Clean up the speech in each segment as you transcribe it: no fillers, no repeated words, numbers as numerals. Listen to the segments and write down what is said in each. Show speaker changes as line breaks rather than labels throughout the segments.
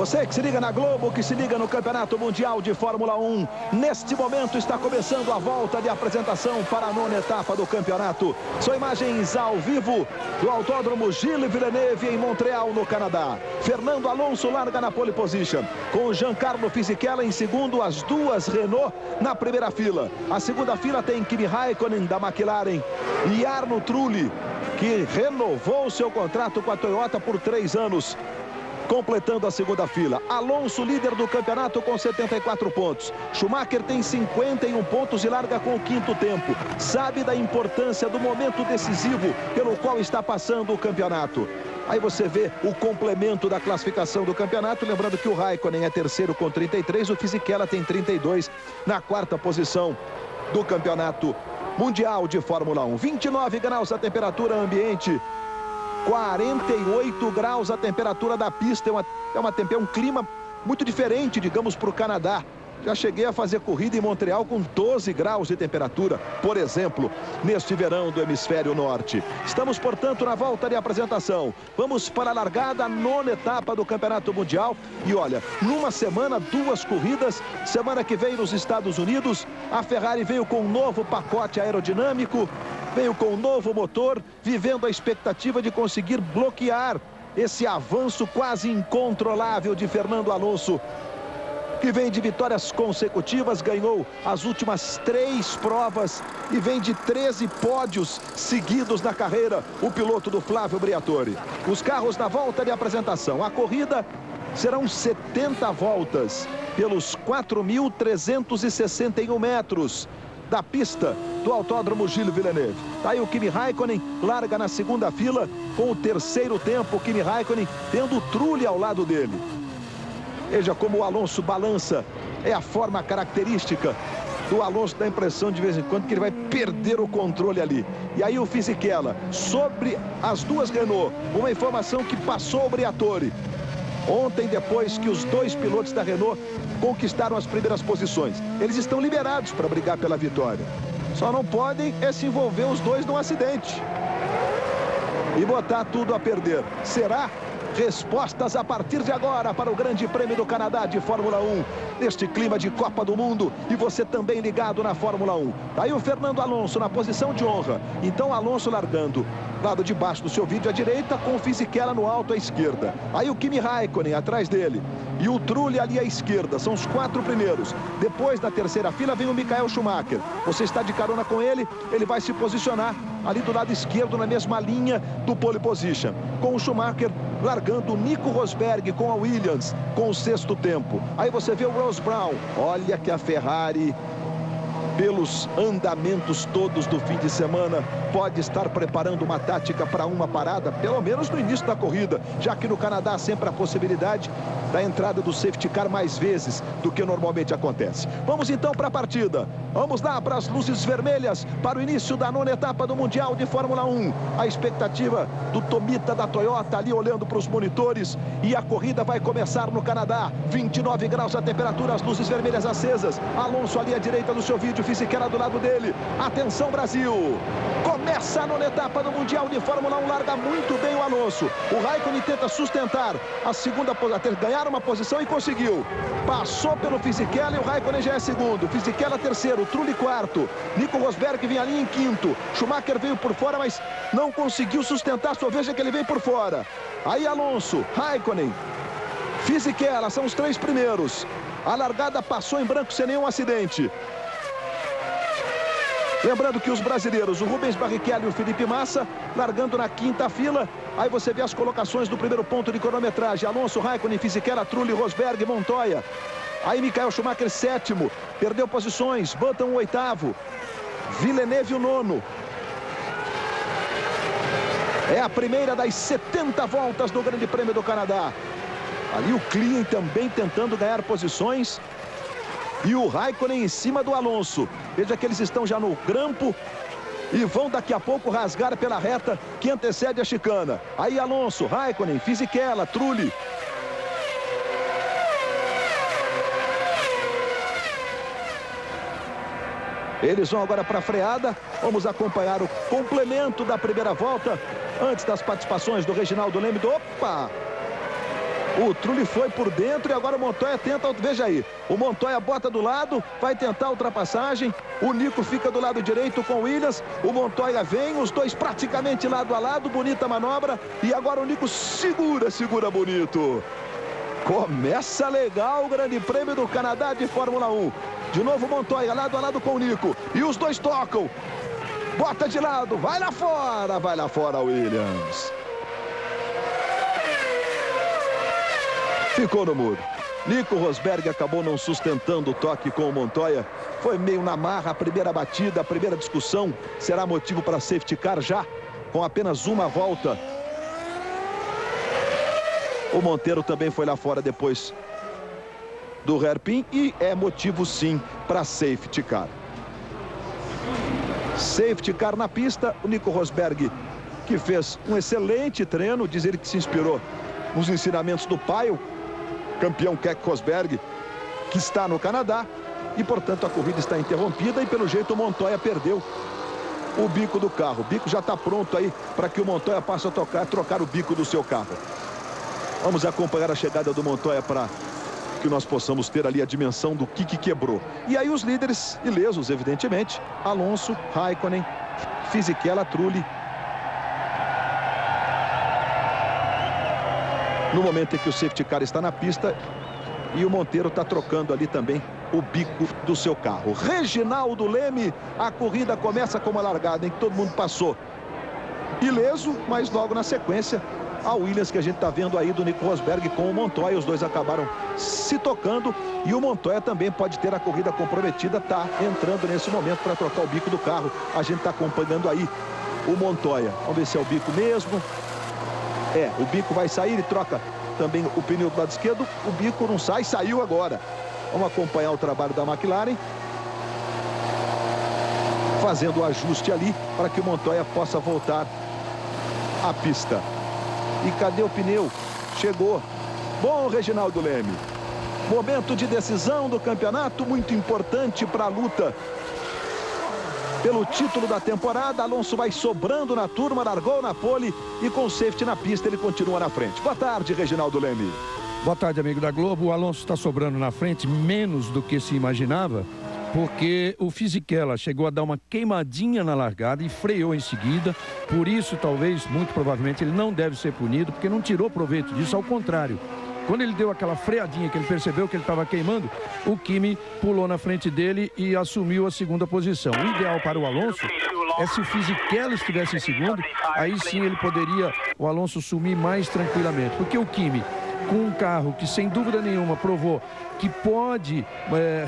Você que se liga na Globo, que se liga no Campeonato Mundial de Fórmula 1. Neste momento está começando a volta de apresentação para a 9ª etapa do campeonato. São imagens ao vivo do Autódromo Gilles Villeneuve em Montreal, no Canadá. Fernando Alonso larga na pole position, com Giancarlo Fisichella em segundo, as duas Renault na primeira fila. A segunda fila tem Kimi Raikkonen da McLaren e Arno Trulli, que renovou seu contrato com a Toyota por 3 anos. Completando a segunda fila, Alonso líder do campeonato com 74 pontos. Schumacher tem 51 pontos e larga com o 5º tempo. Sabe da importância do momento decisivo pelo qual está passando o campeonato. Aí você vê o complemento da classificação do campeonato. Lembrando que o Raikkonen é terceiro com 33, o Fisichella tem 32 na 4ª posição do campeonato mundial de Fórmula 1. 29 graus a temperatura ambiente. 48 graus a temperatura da pista. É um clima muito diferente, digamos, para o Canadá. Já cheguei a fazer corrida em Montreal com 12 graus de temperatura, por exemplo, neste verão do hemisfério norte. Estamos, portanto, na volta de apresentação. Vamos para a largada, 9ª etapa do Campeonato Mundial. E olha, numa semana, 2 corridas. Semana que vem nos Estados Unidos, a Ferrari veio com um novo pacote aerodinâmico, veio com um novo motor, vivendo a expectativa de conseguir bloquear esse avanço quase incontrolável de Fernando Alonso, que vem de vitórias consecutivas, ganhou as últimas 3 provas e vem de 13 pódios seguidos na carreira, o piloto do Flávio Briatore. Os carros na volta de apresentação. A corrida serão 70 voltas pelos 4.361 metros da pista do Autódromo Gilles Villeneuve. Aí o Kimi Raikkonen larga na segunda fila com o 3º tempo. O Kimi Raikkonen tendo o Trulli ao lado dele. Veja como o Alonso balança. É a forma característica do Alonso, dá a impressão de vez em quando que ele vai perder o controle ali. E aí o Fisichella sobre as duas Renault. Uma informação que passou o Briatore ontem, depois que os 2 pilotos da Renault conquistaram as primeiras posições. Eles estão liberados para brigar pela vitória. Só não podem se envolver os 2 num acidente e botar tudo a perder. Será? Respostas a partir de agora para o Grande Prêmio do Canadá de Fórmula 1, neste clima de Copa do Mundo, e você também ligado na Fórmula 1. Daí o Fernando Alonso na posição de honra. Então Alonso largando lado de baixo do seu vídeo à direita, com o Fisichella no alto à esquerda. Aí o Kimi Raikkonen atrás dele e o Trulli ali à esquerda. São os 4 primeiros. Depois, na terceira fila, vem o Michael Schumacher. Você está de carona com ele, ele vai se posicionar ali do lado esquerdo, na mesma linha do pole position, com o Schumacher largando o Nico Rosberg com a Williams, com o 6º tempo. Aí você vê o Ross Brown. Olha que a Ferrari, pelos andamentos todos do fim de semana, pode estar preparando uma tática para uma parada, pelo menos no início da corrida, já que no Canadá há sempre a possibilidade da entrada do safety car mais vezes do que normalmente acontece. Vamos então para a partida. Vamos lá para as luzes vermelhas, para o início da 9ª etapa do Mundial de Fórmula 1. A expectativa do Tomita da Toyota ali olhando para os monitores, e a corrida vai começar no Canadá. 29 graus a temperatura, as luzes vermelhas acesas. Alonso ali à direita do seu vídeo, Fisichella do lado dele. Atenção, Brasil! Começa a 9ª etapa do Mundial de Fórmula 1, larga muito bem o Alonso. O Raikkonen tenta sustentar a segunda posição, ganhar uma posição e conseguiu. Passou pelo Fisichella e o Raikkonen já é segundo. Fisichella terceiro, Trulli quarto. Nico Rosberg vinha ali em quinto. Schumacher veio por fora, mas não conseguiu sustentar. Só veja que ele vem por fora. Aí Alonso, Raikkonen, Fisichella são os 3 primeiros. A largada passou em branco sem nenhum acidente. Lembrando que os brasileiros, o Rubens Barrichello e o Felipe Massa, largando na 5ª fila. Aí você vê as colocações do primeiro ponto de cronometragem. Alonso, Raikkonen, Fisichella, Trulli, Rosberg, Montoya. Aí Michael Schumacher, 7º. Perdeu posições. Button, o 8º. Villeneuve, o 9º. É a primeira das 70 voltas do Grande Prêmio do Canadá. Ali o Klein também tentando ganhar posições. E o Raikkonen em cima do Alonso. Veja que eles estão já no grampo e vão daqui a pouco rasgar pela reta que antecede a chicana. Aí Alonso, Raikkonen, Fisichella, Trulli. Eles vão agora para a freada. Vamos acompanhar o complemento da primeira volta antes das participações do Reginaldo Leme. Opa! O Trulli foi por dentro e agora o Montoya tenta, veja aí, o Montoya bota do lado, vai tentar a ultrapassagem, o Nico fica do lado direito com o Williams, o Montoya vem, os dois praticamente lado a lado, bonita manobra, e agora o Nico segura bonito. Começa legal o Grande Prêmio do Canadá de Fórmula 1. De novo o Montoya lado a lado com o Nico, e os dois tocam, bota de lado, vai lá fora Williams. Ficou no muro. Nico Rosberg acabou não sustentando o toque com o Montoya. Foi meio na marra a primeira batida, a primeira discussão. Será motivo para safety car já, com apenas uma volta. O Monteiro também foi lá fora depois do hairpin e é motivo sim para safety car. Safety car na pista. O Nico Rosberg, que fez um excelente treino, diz ele que se inspirou nos ensinamentos do pai, o campeão Keck Rosberg, que está no Canadá, e portanto a corrida está interrompida e pelo jeito o Montoya perdeu o bico do carro. O bico já está pronto aí para que o Montoya passe a trocar o bico do seu carro. Vamos acompanhar a chegada do Montoya para que nós possamos ter ali a dimensão do que quebrou. E aí os líderes ilesos, evidentemente, Alonso, Raikkonen, Fisichella, Trulli. No momento em que o safety car está na pista e o Monteiro está trocando ali também o bico do seu carro. Reginaldo Leme, a corrida começa com uma largada em que todo mundo passou ileso, mas logo na sequência a Williams que a gente está vendo aí do Nico Rosberg com o Montoya. Os dois acabaram se tocando e o Montoya também pode ter a corrida comprometida, está entrando nesse momento para trocar o bico do carro. A gente está acompanhando aí o Montoya. Vamos ver se é o bico mesmo. O bico vai sair e troca também o pneu do lado esquerdo. O bico não sai, saiu agora. Vamos acompanhar o trabalho da McLaren, fazendo o ajuste ali para que o Montoya possa voltar à pista. E cadê o pneu? Chegou. Bom, Reginaldo Leme. Momento de decisão do campeonato, muito importante para a luta pelo título da temporada. Alonso vai sobrando na turma, largou na pole e com safety na pista ele continua na frente. Boa tarde, Reginaldo Leme.
Boa tarde, amigo da Globo. O Alonso está sobrando na frente, menos do que se imaginava, porque o Fisichella chegou a dar uma queimadinha na largada e freou em seguida. Por isso, talvez, muito provavelmente, ele não deve ser punido, porque não tirou proveito disso, ao contrário. Quando ele deu aquela freadinha que ele percebeu que ele estava queimando, o Kimi pulou na frente dele e assumiu a segunda posição. O ideal para o Alonso é se o Fisichella estivesse em segundo, aí sim ele poderia, o Alonso, sumir mais tranquilamente. Porque o Kimi, com um carro que sem dúvida nenhuma provou que pode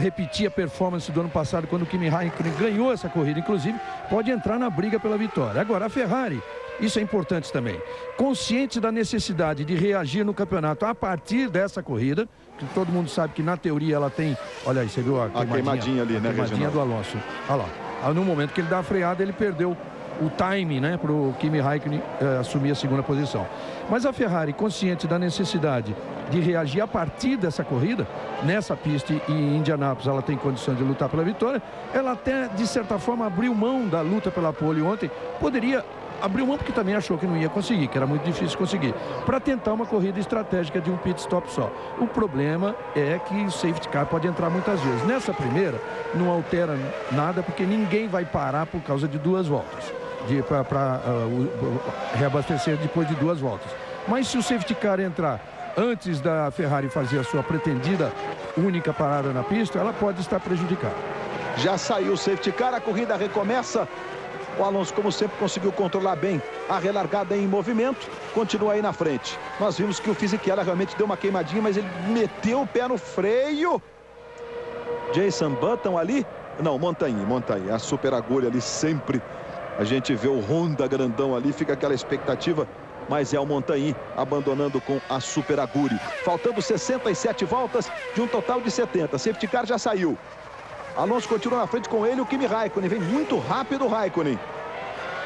repetir a performance do ano passado, quando o Kimi Raikkonen ganhou essa corrida, inclusive, pode entrar na briga pela vitória. Agora, a Ferrari, isso é importante também, consciente da necessidade de reagir no campeonato a partir dessa corrida, que todo mundo sabe que na teoria ela tem, olha aí, você viu a queimadinha ali, né, queimadinha do Alonso. Olha lá, no momento que ele dá a freada, ele perdeu o time, né, para o Kimi Raikkonen assumir a segunda posição. Mas a Ferrari, consciente da necessidade de reagir a partir dessa corrida, nessa pista e em Indianápolis ela tem condição de lutar pela vitória, ela até, de certa forma, abriu mão da luta pela pole ontem, poderia abrir mão porque também achou que não ia conseguir, que era muito difícil conseguir, para tentar uma corrida estratégica de um pit stop só. O problema é que o safety car pode entrar muitas vezes. Nessa primeira, não altera nada, porque ninguém vai parar por causa de duas voltas, para reabastecer depois de duas voltas. Mas se o safety car entrar antes da Ferrari fazer a sua pretendida única parada na pista, ela pode estar prejudicada.
Já saiu o safety car, a corrida recomeça. O Alonso, como sempre, conseguiu controlar bem a relargada em movimento. Continua aí na frente. Nós vimos que o Fisichella realmente deu uma queimadinha, mas ele meteu o pé no freio. Jason Button ali. Não, Montagne. A super agulha ali sempre. A gente vê o Honda grandão ali, fica aquela expectativa. Mas é o Montagne abandonando com a super agulha. Faltando 67 voltas de um total de 70. Safety car já saiu. Alonso continua na frente com ele, o Kimi Raikkonen. Vem muito rápido o Raikkonen.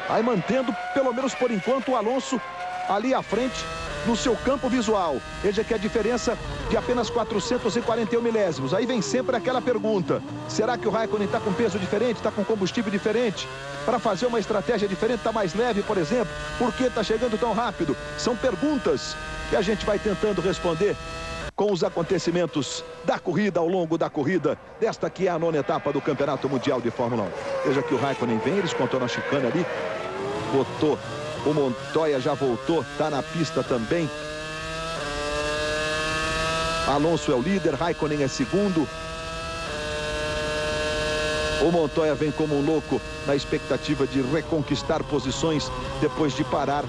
Aí mantendo, pelo menos por enquanto, o Alonso ali à frente no seu campo visual. Veja que a diferença de apenas 441 milésimos. Aí vem sempre aquela pergunta. Será que o Raikkonen está com peso diferente? Está com combustível diferente? Para fazer uma estratégia diferente, está mais leve, por exemplo? Por que está chegando tão rápido? São perguntas E a gente vai tentando responder com os acontecimentos da corrida, ao longo da corrida, desta que é a 9ª etapa do Campeonato Mundial de Fórmula 1. Veja que o Raikkonen vem, eles contou na chicane ali, botou, o Montoya já voltou, tá na pista também. Alonso é o líder, Raikkonen é segundo. O Montoya vem como um louco na expectativa de reconquistar posições depois de parar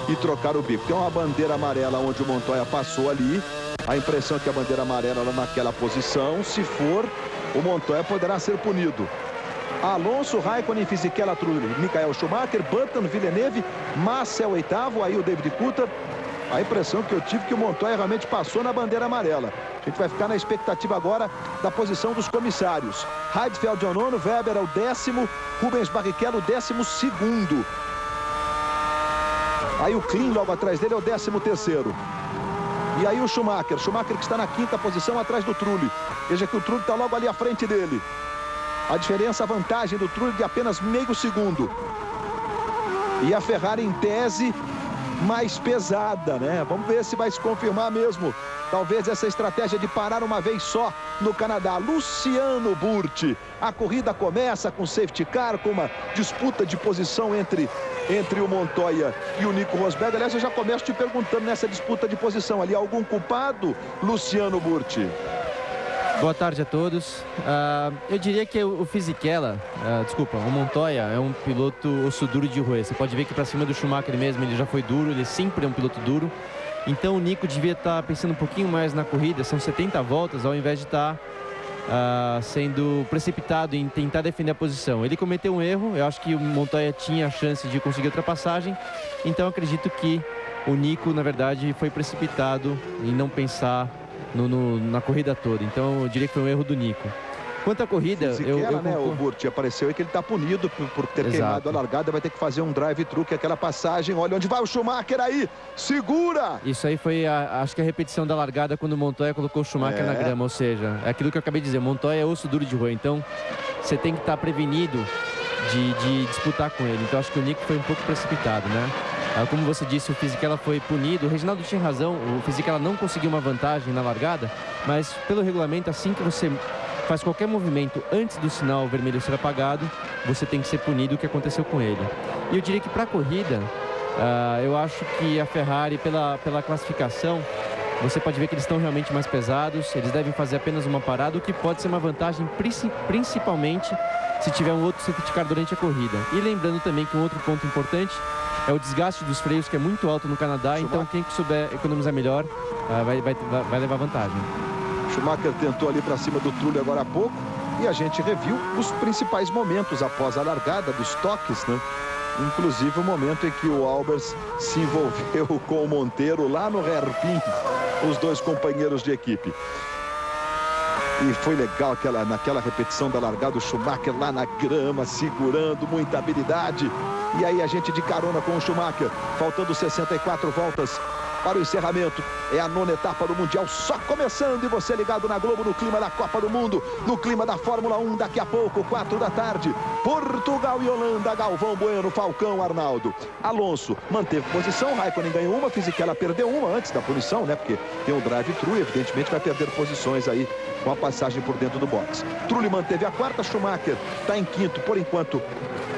e trocar o bico. Tem uma bandeira amarela onde o Montoya passou ali. A impressão é que a bandeira amarela lá naquela posição, se for, o Montoya poderá ser punido. Alonso, Raikkonen, Fisichella, Trulli, Michael Schumacher, Button, Villeneuve, Massa é o 8º, aí o David Coulthard. A impressão que eu tive que o Montoya realmente passou na bandeira amarela. A gente vai ficar na expectativa agora da posição dos comissários. Heidfeld é o 9º, Weber é o 10º, Rubens Barrichello o 12º. Aí o Klein logo atrás dele é o 13º. E aí o Schumacher que está na 5ª posição atrás do Trulli. Veja que o Trulli está logo ali à frente dele. A diferença, a vantagem do Trulli de apenas meio segundo. E a Ferrari em tese mais pesada, né? Vamos ver se vai se confirmar mesmo. Talvez essa estratégia de parar uma vez só no Canadá. Luciano Burti. A corrida começa com safety car, com uma disputa de posição entre o Montoya e o Nico Rosberg. Aliás, eu já começo te perguntando nessa disputa de posição ali, algum culpado, Luciano Burti?
Boa tarde a todos. Eu diria que o Fisichella, o Montoya é um piloto osso duro de roer. Você pode ver que para cima do Schumacher mesmo ele já foi duro, ele sempre é um piloto duro. Então o Nico devia estar pensando um pouquinho mais na corrida, são 70 voltas, ao invés de estar sendo precipitado em tentar defender a posição. Ele cometeu um erro, eu acho que o Montoya tinha a chance de conseguir ultrapassagem, então acredito que o Nico, na verdade, foi precipitado em não pensar na corrida toda. Então eu diria que foi um erro do Nico. Quanto à corrida,
o Burti apareceu e que ele está punido por ter queimado a largada, vai ter que fazer um drive-thru, que é aquela passagem. Olha onde vai o Schumacher aí, segura!
Isso aí foi, acho que a repetição da largada quando o Montoya colocou o Schumacher na grama, ou seja, é aquilo que eu acabei de dizer, Montoya é osso duro de roer, então você tem que estar prevenido de disputar com ele. Então acho que o Nico foi um pouco precipitado, né? Como você disse, o Fisichella foi punido. O Reginaldo tinha razão, o Fisichella não conseguiu uma vantagem na largada, mas pelo regulamento, assim que você faz qualquer movimento antes do sinal vermelho ser apagado, você tem que ser punido, o que aconteceu com ele. E eu diria que para a corrida, eu acho que a Ferrari, pela classificação, você pode ver que eles estão realmente mais pesados, eles devem fazer apenas uma parada, o que pode ser uma vantagem principalmente se tiver um outro safety car durante a corrida. E lembrando também que um outro ponto importante é o desgaste dos freios, que é muito alto no Canadá, então quem souber economizar melhor vai levar vantagem.
Schumacher tentou ali para cima do Trulli agora há pouco e a gente reviu os principais momentos após a largada dos toques, né? Inclusive o momento em que o Albers se envolveu com o Monteiro lá no hairpin, os dois companheiros de equipe. E foi legal naquela repetição da largada, o Schumacher lá na grama, segurando, muita habilidade. E aí a gente de carona com o Schumacher, faltando 64 voltas para o encerramento. É a 9ª etapa do Mundial só começando, e você ligado na Globo, no clima da Copa do Mundo, no clima da Fórmula 1, daqui a pouco, 4 da tarde, Portugal e Holanda, Galvão Bueno, Falcão, Arnaldo. Alonso manteve posição, Raikkonen ganhou uma, Fisichella perdeu uma antes da punição, né? Porque tem um drive-thru e evidentemente vai perder posições aí com a passagem por dentro do box. Trulli manteve a 4ª, Schumacher está em 5º, por enquanto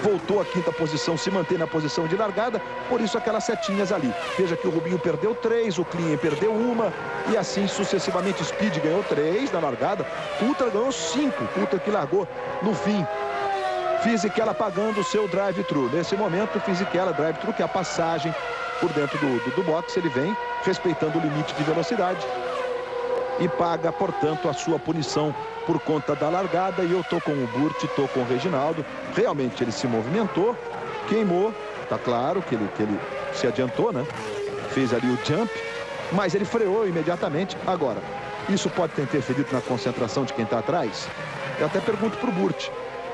voltou à 5ª posição, se mantém na posição de largada, por isso aquelas setinhas ali. Veja que o Rubinho perdeu 3, o Klein perdeu uma, e assim sucessivamente. Speed ganhou 3 na largada, Coulthard ganhou 5, Coulthard que largou no fim. Fisichella pagando o seu drive-thru. Nesse momento, Fisichella drive-thru, que é a passagem por dentro do box, ele vem respeitando o limite de velocidade e paga, portanto, a sua punição por conta da largada. E eu tô com o Burti, tô com o Reginaldo. Realmente ele se movimentou, queimou, tá claro que ele se adiantou, né? Fez ali o jump, mas ele freou imediatamente. Agora, isso pode ter interferido na concentração de quem está atrás? Eu até pergunto pro Burti.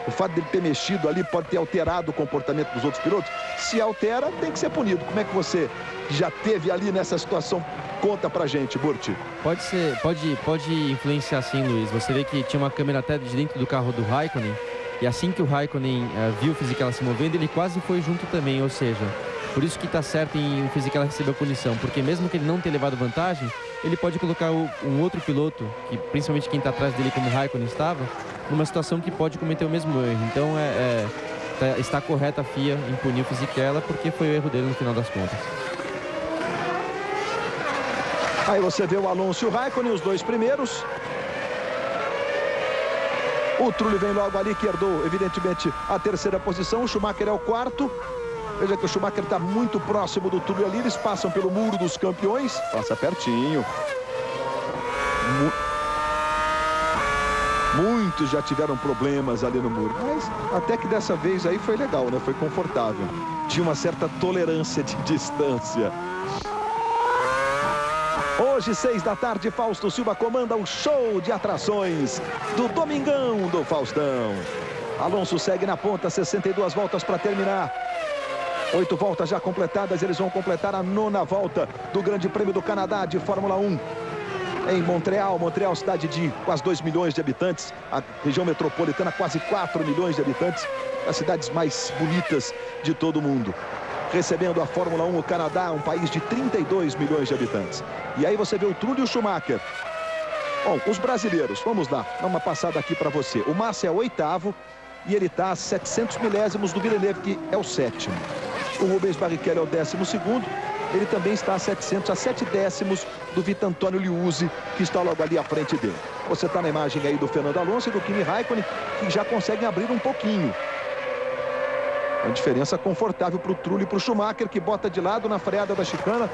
O fato dele ter mexido ali pode ter alterado o comportamento dos outros pilotos? Se altera, tem que ser punido. Como é que você já teve ali nessa situação? Conta pra gente, Burti.
Pode influenciar sim, Luiz. Você vê que tinha uma câmera até de dentro do carro do Raikkonen, e assim que o Raikkonen viu o Fisichella se movendo, ele quase foi junto também, ou seja, Por isso que está certo em o Fisichella receber a punição, porque mesmo que ele não tenha levado vantagem, ele pode colocar um outro piloto, que principalmente quem está atrás dele, como o Raikkonen estava, numa situação que pode cometer o mesmo erro. Então está correta a FIA em punir o Fisichella, porque foi o erro dele no final das contas.
Aí você vê o Alonso e o Raikkonen, os dois primeiros. O Trulli vem logo ali, que herdou, evidentemente, a terceira posição. O Schumacher é o quarto. Veja que o Schumacher está muito próximo do Trulli ali. Eles passam pelo muro dos campeões. Passa pertinho. Muitos já tiveram problemas ali no muro. Mas até que dessa vez aí foi legal, né? Foi confortável. Tinha uma certa tolerância de distância. Hoje, 6 da tarde, Fausto Silva comanda o show de atrações do Domingão do Faustão. Alonso segue na ponta, 62 voltas para terminar. 8 voltas já completadas, eles vão completar a 9ª volta do Grande Prêmio do Canadá de Fórmula 1. Em Montreal, cidade de quase 2 milhões de habitantes, a região metropolitana quase 4 milhões de habitantes, as cidades mais bonitas de todo o mundo. Recebendo a Fórmula 1, o Canadá, um país de 32 milhões de habitantes. E aí você vê o Trulli e o Schumacher. Bom, os brasileiros, vamos lá, dá uma passada aqui para você. O Massa é o 8º e ele está a 700 milésimos do Villeneuve, que é o 7º. O Rubens Barrichello é o 12º. Ele também está a 7 décimos do Vitor Liuzzi, que está logo ali à frente dele. Você está na imagem aí do Fernando Alonso e do Kimi Raikkonen, que já conseguem abrir um pouquinho. Uma diferença confortável para o Trulli e para o Schumacher, que bota de lado na freada da chicana.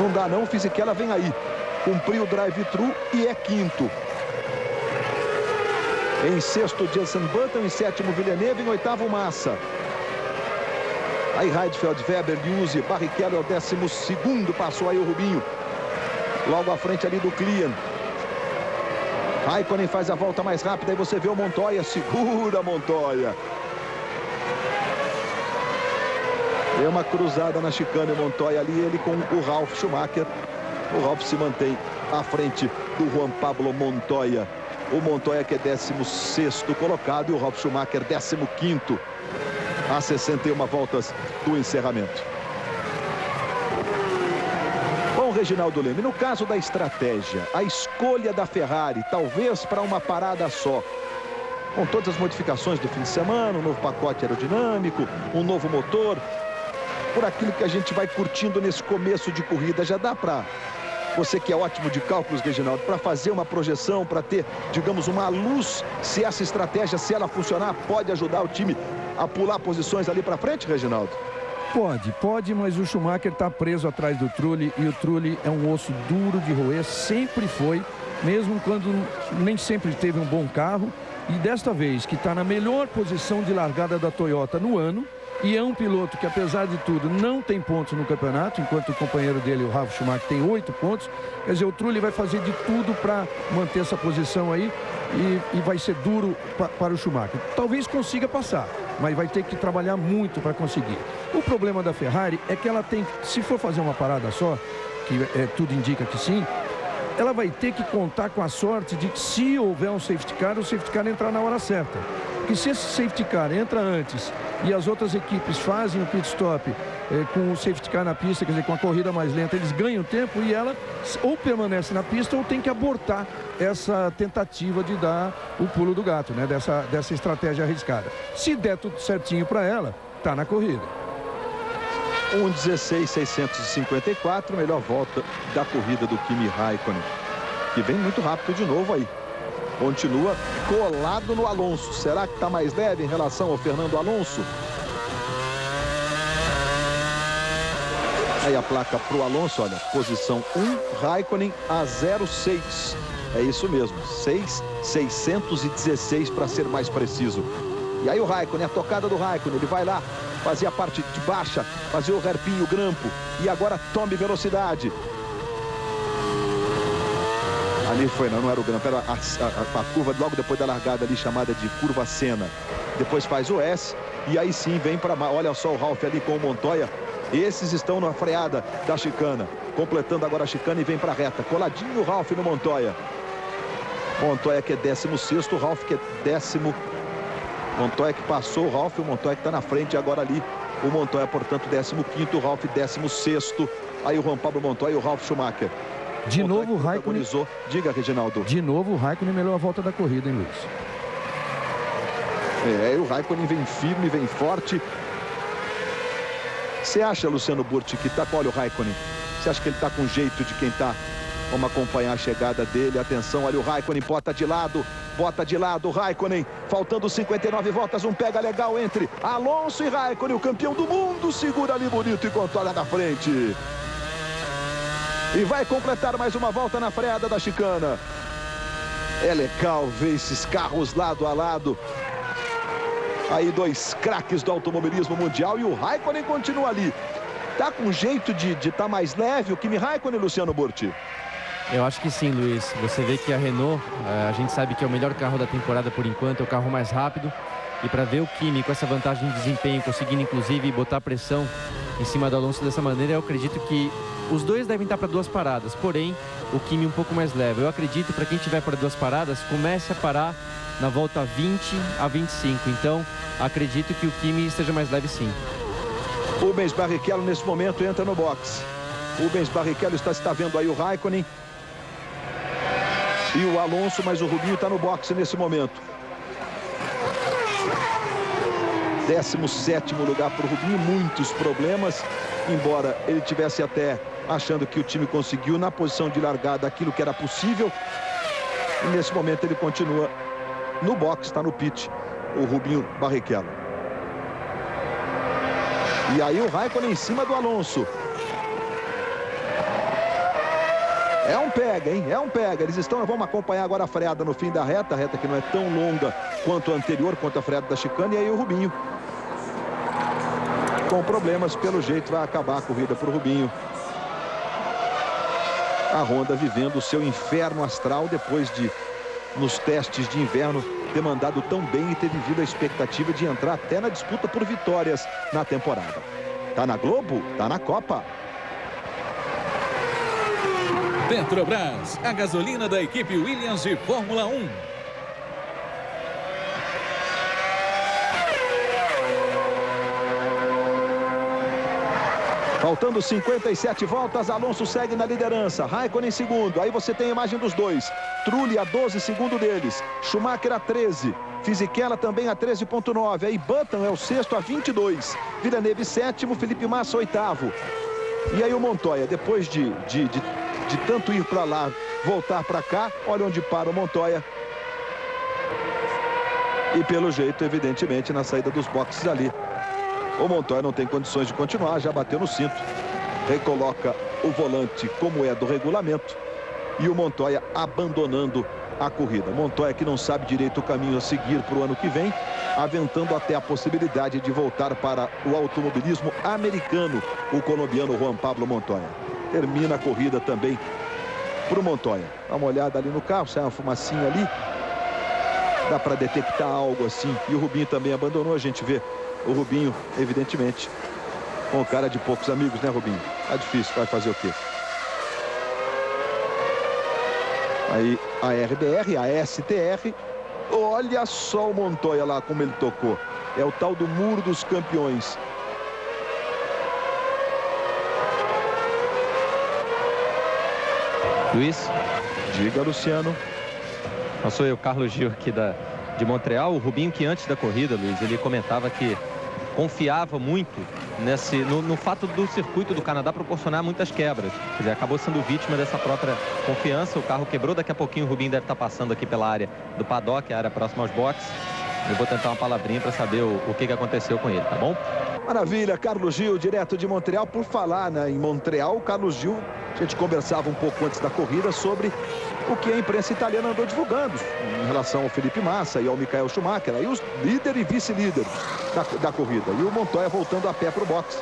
Não dá não, o Fisichella vem aí. Cumpriu o drive-thru e é 5º. Em 6º, Jenson Button. Em 7º, Villeneuve. Em 8º, Massa. Aí Heidfeld, Weber, Liuzzi, Barrichello é o 12º. Passou aí o Rubinho. Logo à frente ali do Klian. Raikkonen faz a volta mais rápida. Aí você vê o Montoya. Segura Montoya. Deu uma cruzada na chicane, o Montoya ali, ele com o Ralf Schumacher. O Ralf se mantém à frente do Juan Pablo Montoya. O Montoya que é 16º colocado e o Ralf Schumacher 15º. A 61 voltas do encerramento. Bom, Reginaldo Leme, no caso da estratégia, a escolha da Ferrari, talvez para uma parada só, com todas as modificações do fim de semana, um novo pacote aerodinâmico, um novo motor, por aquilo que a gente vai curtindo nesse começo de corrida, já dá para você, que é ótimo de cálculos, Reginaldo, para fazer uma projeção, para ter, digamos, uma luz, se essa estratégia, se ela funcionar, pode ajudar o time a pular posições ali para frente, Reginaldo?
Pode, mas o Schumacher está preso atrás do Trulli e o Trulli é um osso duro de roer, sempre foi, mesmo quando nem sempre teve um bom carro. E desta vez, que está na melhor posição de largada da Toyota no ano, e é um piloto que, apesar de tudo, não tem pontos no campeonato, enquanto o companheiro dele, o Ralf Schumacher, tem 8 pontos. Quer dizer, o Trulli vai fazer de tudo para manter essa posição aí e vai ser duro para o Schumacher. Talvez consiga passar, mas vai ter que trabalhar muito para conseguir. O problema da Ferrari é que ela tem, se for fazer uma parada só, que tudo indica que sim, ela vai ter que contar com a sorte de que, se houver um safety car, o safety car entrar na hora certa. Porque se esse safety car entra antes e as outras equipes fazem o pit stop com o safety car na pista, quer dizer, com a corrida mais lenta, eles ganham tempo e ela ou permanece na pista ou tem que abortar essa tentativa de dar o pulo do gato, né? Dessa estratégia arriscada. Se der tudo certinho para ela, tá na corrida.
1:16.654, melhor volta da corrida do Kimi Raikkonen, que vem muito rápido de novo aí. Continua colado no Alonso. Será que está mais leve em relação ao Fernando Alonso? Aí a placa para o Alonso, olha, posição 1, Raikkonen a 0,6. É isso mesmo, 6.616 para ser mais preciso. E aí o Raikkonen, a tocada do Raikkonen, ele vai lá, fazia a parte de baixa, fazia o hairpin, o grampo, e agora tome velocidade. Ali foi, não era o grampo, era a curva logo depois da largada ali, chamada de curva Senna. Depois faz o S, e aí sim vem para... Olha só o Ralf ali com o Montoya. Esses estão na freada da chicana, completando agora a chicana e vem para a reta. Coladinho o Ralf no Montoya. Montoya que é 16º, o Ralf que é 10º. Montoya que passou o Ralf, o Montoya que está na frente agora ali O Montoya, portanto, 15º, o Ralf 16º. Aí o Juan Pablo Montoya e o Ralf Schumacher.
De novo o Raikkonen.
Diga, Reginaldo.
De novo o Raikkonen melhorou a volta da corrida, hein, Luiz?
O Raikkonen vem firme, vem forte. Você acha, Luciano Burti, que tá... Olha o Raikkonen. Você acha que ele tá com jeito de quem tá? Vamos acompanhar a chegada dele. Atenção, olha o Raikkonen, bota de lado o Raikkonen. Faltando 59 voltas, um pega legal entre Alonso e Raikkonen, o campeão do mundo. Segura ali bonito enquanto olha na frente. E vai completar mais uma volta na freada da chicana. É legal ver esses carros lado a lado. Aí dois craques do automobilismo mundial e o Raikkonen continua ali. Tá com jeito de estar mais leve o Kimi Raikkonen, Luciano Burti?
Eu acho que sim, Luiz. Você vê que a Renault, a gente sabe que é o melhor carro da temporada por enquanto, é o carro mais rápido. E para ver o Kimi com essa vantagem de desempenho, conseguindo inclusive botar pressão em cima do Alonso dessa maneira, eu acredito que os dois devem estar para 2 paradas, porém o Kimi um pouco mais leve. Eu acredito, para quem tiver para 2 paradas, comece a parar na volta 20 a 25. Então acredito que o Kimi esteja mais leve, sim.
Rubens Barrichello nesse momento entra no box. Rubens Barrichello está vendo aí o Raikkonen e o Alonso, mas o Rubinho está no boxe nesse momento. 17º lugar para o Rubinho, muitos problemas, embora ele tivesse até achando que o time conseguiu na posição de largada aquilo que era possível. E nesse momento ele continua no box, está no pit, o Rubinho Barrichello. E aí o Raikkonen em cima do Alonso. É um pega, hein? É um pega. Eles estão... Vamos acompanhar agora a freada no fim da reta. A reta que não é tão longa quanto a anterior, quanto a freada da chicane. E aí o Rubinho, com problemas, pelo jeito vai acabar a corrida para o Rubinho. A Honda vivendo o seu inferno astral depois de, nos testes de inverno, ter mandado tão bem e ter vivido a expectativa de entrar até na disputa por vitórias na temporada. Tá na Globo? Tá na Copa.
Petrobras, a gasolina da equipe Williams de Fórmula 1.
Faltando 57 voltas, Alonso segue na liderança, Raikkonen em segundo. Aí você tem a imagem dos dois. Trulli a 12 segundos deles, Schumacher a 13, Fisichella também a 13,9. Aí Button é o sexto a 22, Villeneuve sétimo, Felipe Massa oitavo. E aí o Montoya, depois de tanto ir para lá, voltar para cá, olha onde para o Montoya. E pelo jeito, evidentemente, na saída dos boxes ali, o Montoya não tem condições de continuar, já bateu no cinto. Recoloca o volante como é do regulamento. E o Montoya abandonando a corrida. Montoya que não sabe direito o caminho a seguir para o ano que vem, aventando até a possibilidade de voltar para o automobilismo americano, o colombiano Juan Pablo Montoya. Termina a corrida também para o Montoya. Dá uma olhada ali no carro, sai uma fumacinha ali. Dá para detectar algo assim. E o Rubinho também abandonou, a gente vê o Rubinho, evidentemente, com cara de poucos amigos, né, Rubinho? Tá difícil, vai fazer o quê? Aí a RBR, a STR. Olha só o Montoya lá como ele tocou. É o tal do muro dos campeões.
Luiz?
Diga, Luciano.
Eu sou eu, Carlos Gil, aqui de Montreal. O Rubinho, que antes da corrida, Luiz, ele comentava que confiava muito no fato do circuito do Canadá proporcionar muitas quebras. Quer dizer, acabou sendo vítima dessa própria confiança. O carro quebrou, daqui a pouquinho o Rubinho deve estar passando aqui pela área do paddock, a área próxima aos boxes. Eu vou tentar uma palavrinha para saber o que aconteceu com ele, tá bom?
Maravilha, Carlos Gil, direto de Montreal. Por falar, né, em Montreal, o Carlos Gil, a gente conversava um pouco antes da corrida sobre o que a imprensa italiana andou divulgando em relação ao Felipe Massa e ao Michael Schumacher, aí os líder e vice-líder da corrida. E o Montoya voltando a pé para o boxe.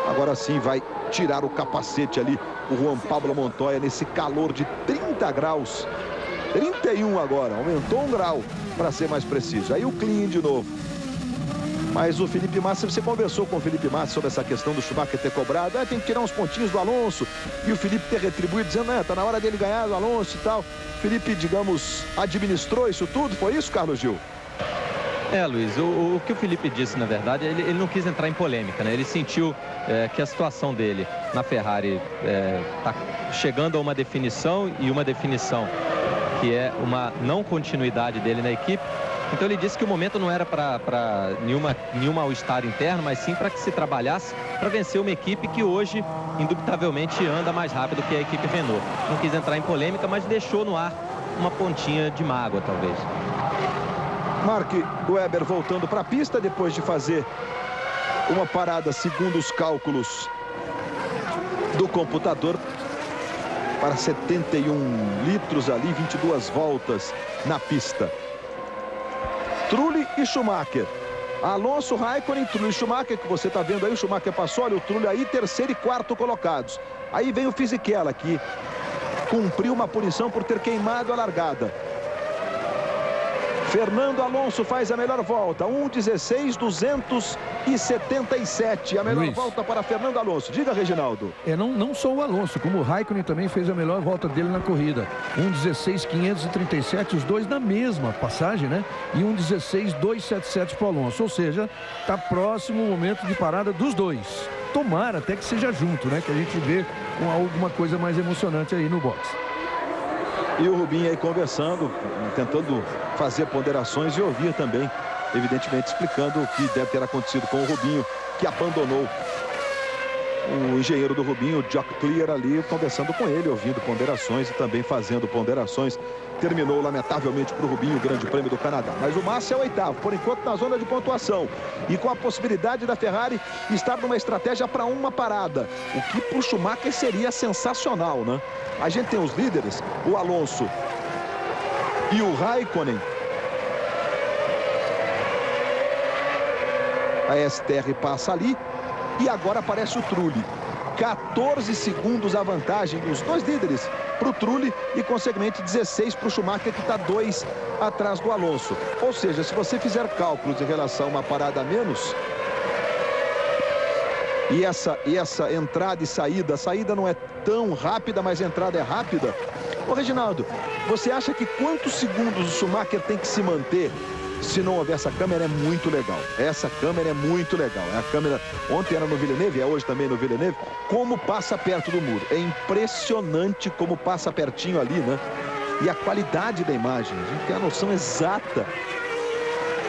Agora sim vai tirar o capacete ali o Juan Pablo Montoya nesse calor de 30 graus. 31 agora, aumentou 1 grau para ser mais preciso. Aí o clean de novo. Mas o Felipe Massa, você conversou com o Felipe Massa sobre essa questão do Schumacher ter cobrado, tem que tirar uns pontinhos do Alonso, e o Felipe ter retribuído dizendo, tá na hora dele ganhar do Alonso e tal. Felipe, digamos, administrou isso tudo, foi isso, Carlos Gil?
Luiz, o que o Felipe disse, na verdade, ele não quis entrar em polêmica, né? Ele sentiu que a situação dele na Ferrari está chegando a uma definição, e uma definição que é uma não continuidade dele na equipe. Então ele disse que o momento não era para nenhum mal-estar interno, mas sim para que se trabalhasse para vencer uma equipe que hoje, indubitavelmente, anda mais rápido que a equipe Renault. Não quis entrar em polêmica, mas deixou no ar uma pontinha de mágoa, talvez.
Mark Webber voltando para a pista depois de fazer uma parada, segundo os cálculos do computador, para 71 litros ali, 22 voltas na pista. Trulli e Schumacher. Alonso, Raikkonen, Trulli e Schumacher, que você está vendo aí, o Schumacher passou, olha o Trulli aí, terceiro e quarto colocados. Aí vem o Fisichella, que cumpriu uma punição por ter queimado a largada. Fernando Alonso faz a melhor volta, 1:16.277. A melhor volta para Fernando Alonso. Diga, Reginaldo.
Não só o Alonso, como o Raikkonen também fez a melhor volta dele na corrida. 1:16.537, os dois na mesma passagem, né? E 1:16.277 para o Alonso. Ou seja, está próximo o momento de parada dos dois. Tomara até que seja junto, né? Que a gente vê alguma coisa mais emocionante aí no box.
E o Rubinho aí conversando, tentando fazer ponderações e ouvir também, evidentemente explicando o que deve ter acontecido com o Rubinho, que abandonou o engenheiro do Rubinho, o Jock Clear, ali, conversando com ele, ouvindo ponderações e também fazendo ponderações. Terminou, lamentavelmente, para o Rubinho o Grande Prêmio do Canadá. Mas o Massa é o oitavo, por enquanto na zona de pontuação. E com a possibilidade da Ferrari estar numa estratégia para uma parada. O que para o Schumacher seria sensacional, né? A gente tem os líderes, o Alonso e o Raikkonen. A STR passa ali e agora aparece o Trulli. 14 segundos a vantagem dos dois líderes para o Trulli e, consequentemente, 16 para o Schumacher, que está 2 atrás do Alonso. Ou seja, se você fizer cálculos em relação a uma parada a menos, e essa entrada e saída, a saída não é tão rápida, mas a entrada é rápida. Ô, Reginaldo, você acha que quantos segundos o Schumacher tem que se manter se não houver essa câmera? É muito legal. Essa câmera é muito legal. É a câmera, ontem era no Villeneuve, é hoje também no Villeneuve, como passa perto do muro. É impressionante como passa pertinho ali, né? E a qualidade da imagem, a gente tem a noção exata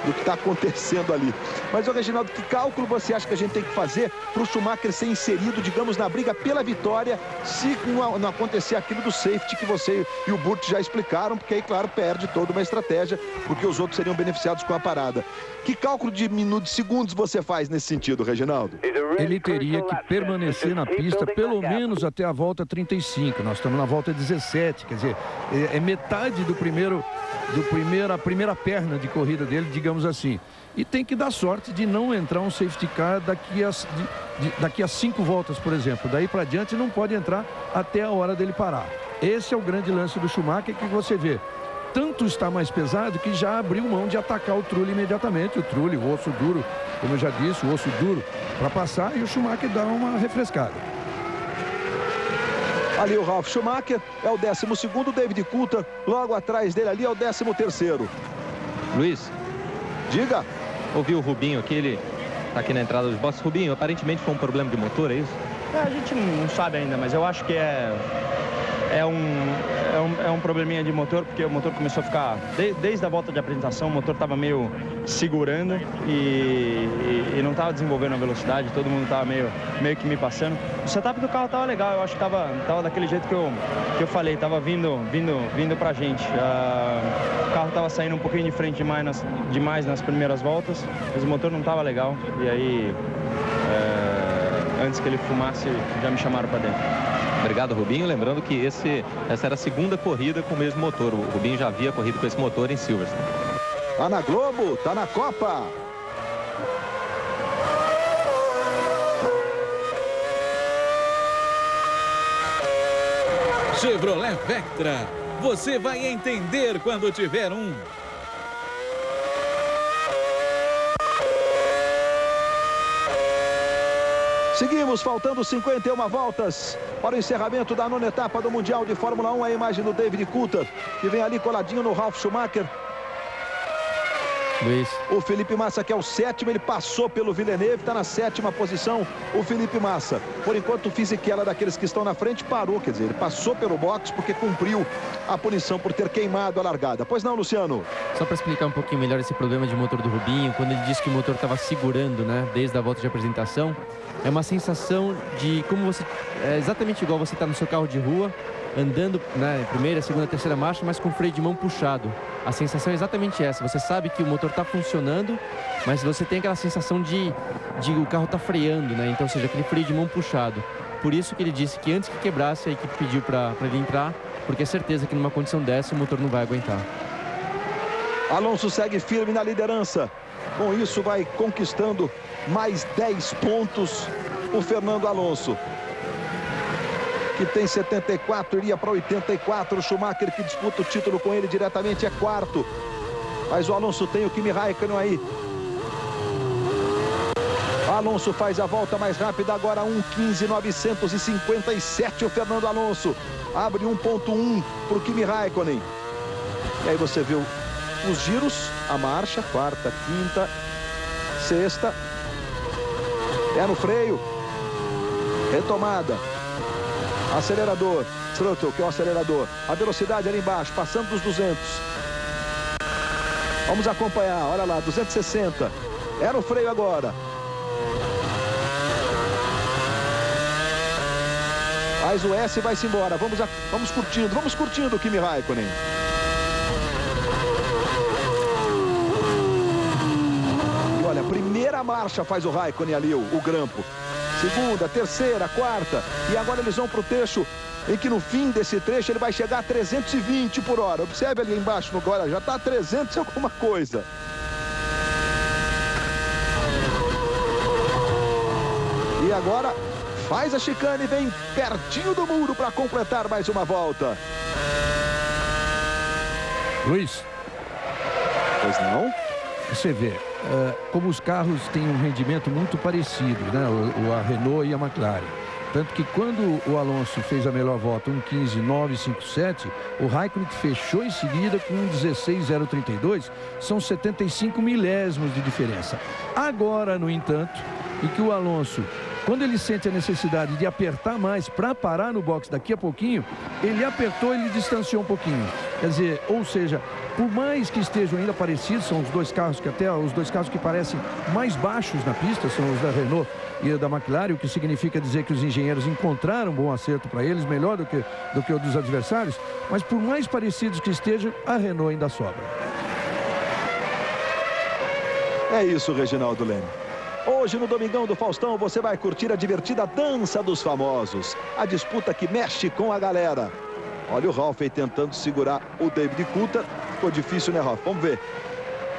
do que está acontecendo ali. Mas, ô Reginaldo, que cálculo você acha que a gente tem que fazer para o Schumacher ser inserido, digamos, na briga pela vitória, se não acontecer aquilo do safety que você e o Burt já explicaram, porque aí, claro, perde toda uma estratégia, porque os outros seriam beneficiados com a parada. Que cálculo de minutos, segundos você faz nesse sentido, Reginaldo?
Ele teria que permanecer na pista pelo menos até a volta 35. Nós estamos na volta 17, quer dizer, é metade a primeira perna de corrida dele, digamos assim. E tem que dar sorte de não entrar um safety car daqui a 5 voltas, por exemplo. Daí para diante não pode entrar até a hora dele parar. Esse é o grande lance do Schumacher, que você vê. Tanto está mais pesado que já abriu mão de atacar o Trulli imediatamente. O Trulli, o osso duro, como eu já disse, o osso duro para passar, e o Schumacher dá uma refrescada.
Ali o Ralf Schumacher é o 12º, o David Coulthard logo atrás dele ali é o 13º.
Luiz,
diga.
Ouviu o Rubinho aqui, ele está aqui na entrada dos boxes. Rubinho, aparentemente foi um problema de motor, é isso?
A gente não sabe ainda, mas eu acho que é um probleminha de motor, porque o motor começou a ficar, desde a volta de apresentação, o motor estava meio segurando e não estava desenvolvendo a velocidade, todo mundo estava meio que me passando. O setup do carro estava legal, eu acho que estava daquele jeito que eu falei, estava vindo pra gente. O carro estava saindo um pouquinho de frente demais nas primeiras voltas, mas o motor não estava legal, e aí antes que ele fumasse, já me chamaram para dentro.
Obrigado, Rubinho. Lembrando que essa era a segunda corrida com o mesmo motor. O Rubinho já havia corrido com esse motor em Silverstone.
Tá na Globo, tá na Copa.
Chevrolet Vectra. Você vai entender quando tiver um.
Seguimos, faltando 51 voltas para o encerramento da 9ª etapa do Mundial de Fórmula 1. A imagem do David Coulthard, que vem ali coladinho no Ralf Schumacher.
Luiz.
O Felipe Massa, que é o sétimo, ele passou pelo Villeneuve, está na 7ª posição, o Felipe Massa. Por enquanto, o Fisichella, daqueles que estão na frente, parou, quer dizer, ele passou pelo box porque cumpriu a punição por ter queimado a largada. Pois não, Luciano?
Só para explicar um pouquinho melhor esse problema de motor do Rubinho, quando ele disse que o motor estava segurando, né, desde a volta de apresentação, é uma sensação de como você, é exatamente igual você está no seu carro de rua, andando na primeira, segunda, terceira marcha, mas com o freio de mão puxado. A sensação é exatamente essa. Você sabe que o motor está funcionando, mas você tem aquela sensação de o carro está freando, né? Então, ou seja, aquele freio de mão puxado. Por isso que ele disse que antes que quebrasse, a equipe pediu para ele entrar, porque é certeza que numa condição dessa o motor não vai aguentar.
Alonso segue firme na liderança. Com isso vai conquistando mais 10 pontos o Fernando Alonso, que tem 74, iria para 84. O Schumacher, que disputa o título com ele diretamente, é quarto. Mas o Alonso tem o Kimi Räikkönen aí. Alonso faz a volta mais rápida agora, 1:15.957. O Fernando Alonso abre 1.1 para o Kimi Räikkönen. E aí você viu os giros, a marcha, quarta, quinta, sexta. É no freio. Retomada. Acelerador, throttle, que é o acelerador. A velocidade ali embaixo, passando dos 200. Vamos acompanhar, olha lá, 260. É no freio agora. Mas o S vai-se embora. Vamos curtindo o Kimi Räikkönen. E olha, a primeira marcha faz o Räikkönen ali, o grampo. Segunda, terceira, quarta. E agora eles vão para o trecho em que no fim desse trecho ele vai chegar a 320 por hora. Observe ali embaixo, agora já está a 300 e alguma coisa. E agora faz a chicane e vem pertinho do muro para completar mais uma volta.
Luiz.
Pois não?
Você vê, como os carros têm um rendimento muito parecido, né? A Renault e a McLaren. Tanto que quando o Alonso fez a melhor volta, 1:15.957, o Räikkönen fechou em seguida com 1:16.032, são 75 milésimos de diferença. Agora, no entanto, em que o Alonso, quando ele sente a necessidade de apertar mais para parar no box daqui a pouquinho, ele apertou, ele distanciou um pouquinho. Quer dizer, ou seja, por mais que estejam ainda parecidos, são os dois carros que parecem mais baixos na pista, são os da Renault e da McLaren, o que significa dizer que os engenheiros encontraram um bom acerto para eles, melhor do que o dos adversários, mas por mais parecidos que estejam, a Renault ainda sobra.
É isso, Reginaldo Leme. Hoje no Domingão do Faustão você vai curtir a divertida Dança dos Famosos, a disputa que mexe com a galera. Olha o Ralf aí tentando segurar o David Coulthard. Ficou difícil, né, Ralf? Vamos ver.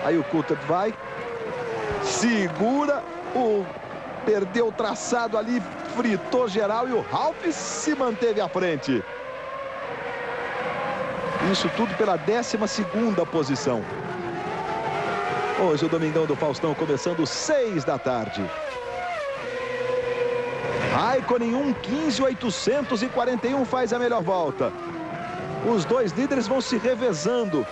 Aí o Coulthard vai, segura, perdeu o traçado ali, fritou geral e o Ralf se manteve à frente. Isso tudo pela 12ª posição. Hoje o Domingão do Faustão começando 6 da tarde. Räikkönen 1:15.841 faz a melhor volta. Os dois líderes vão se revezando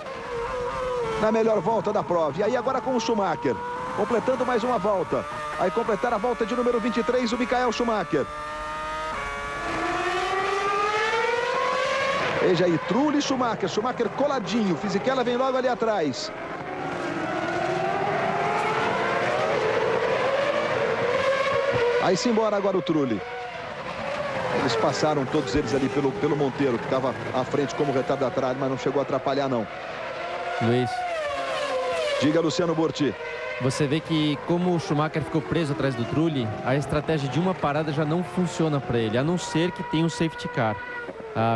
na melhor volta da prova. E aí agora com o Schumacher, completando mais uma volta. Vai completar a volta de número 23, o Michael Schumacher. Veja aí, Trulli e Schumacher. Schumacher coladinho, Fisichella vem logo ali atrás. Aí-se embora agora o Trulli. Eles passaram todos eles ali pelo Monteiro, que estava à frente como retardatário, mas não chegou a atrapalhar, não.
Luiz.
Diga, Luciano Burti.
Você vê que como o Schumacher ficou preso atrás do Trulli, a estratégia de uma parada já não funciona para ele, a não ser que tenha um safety car.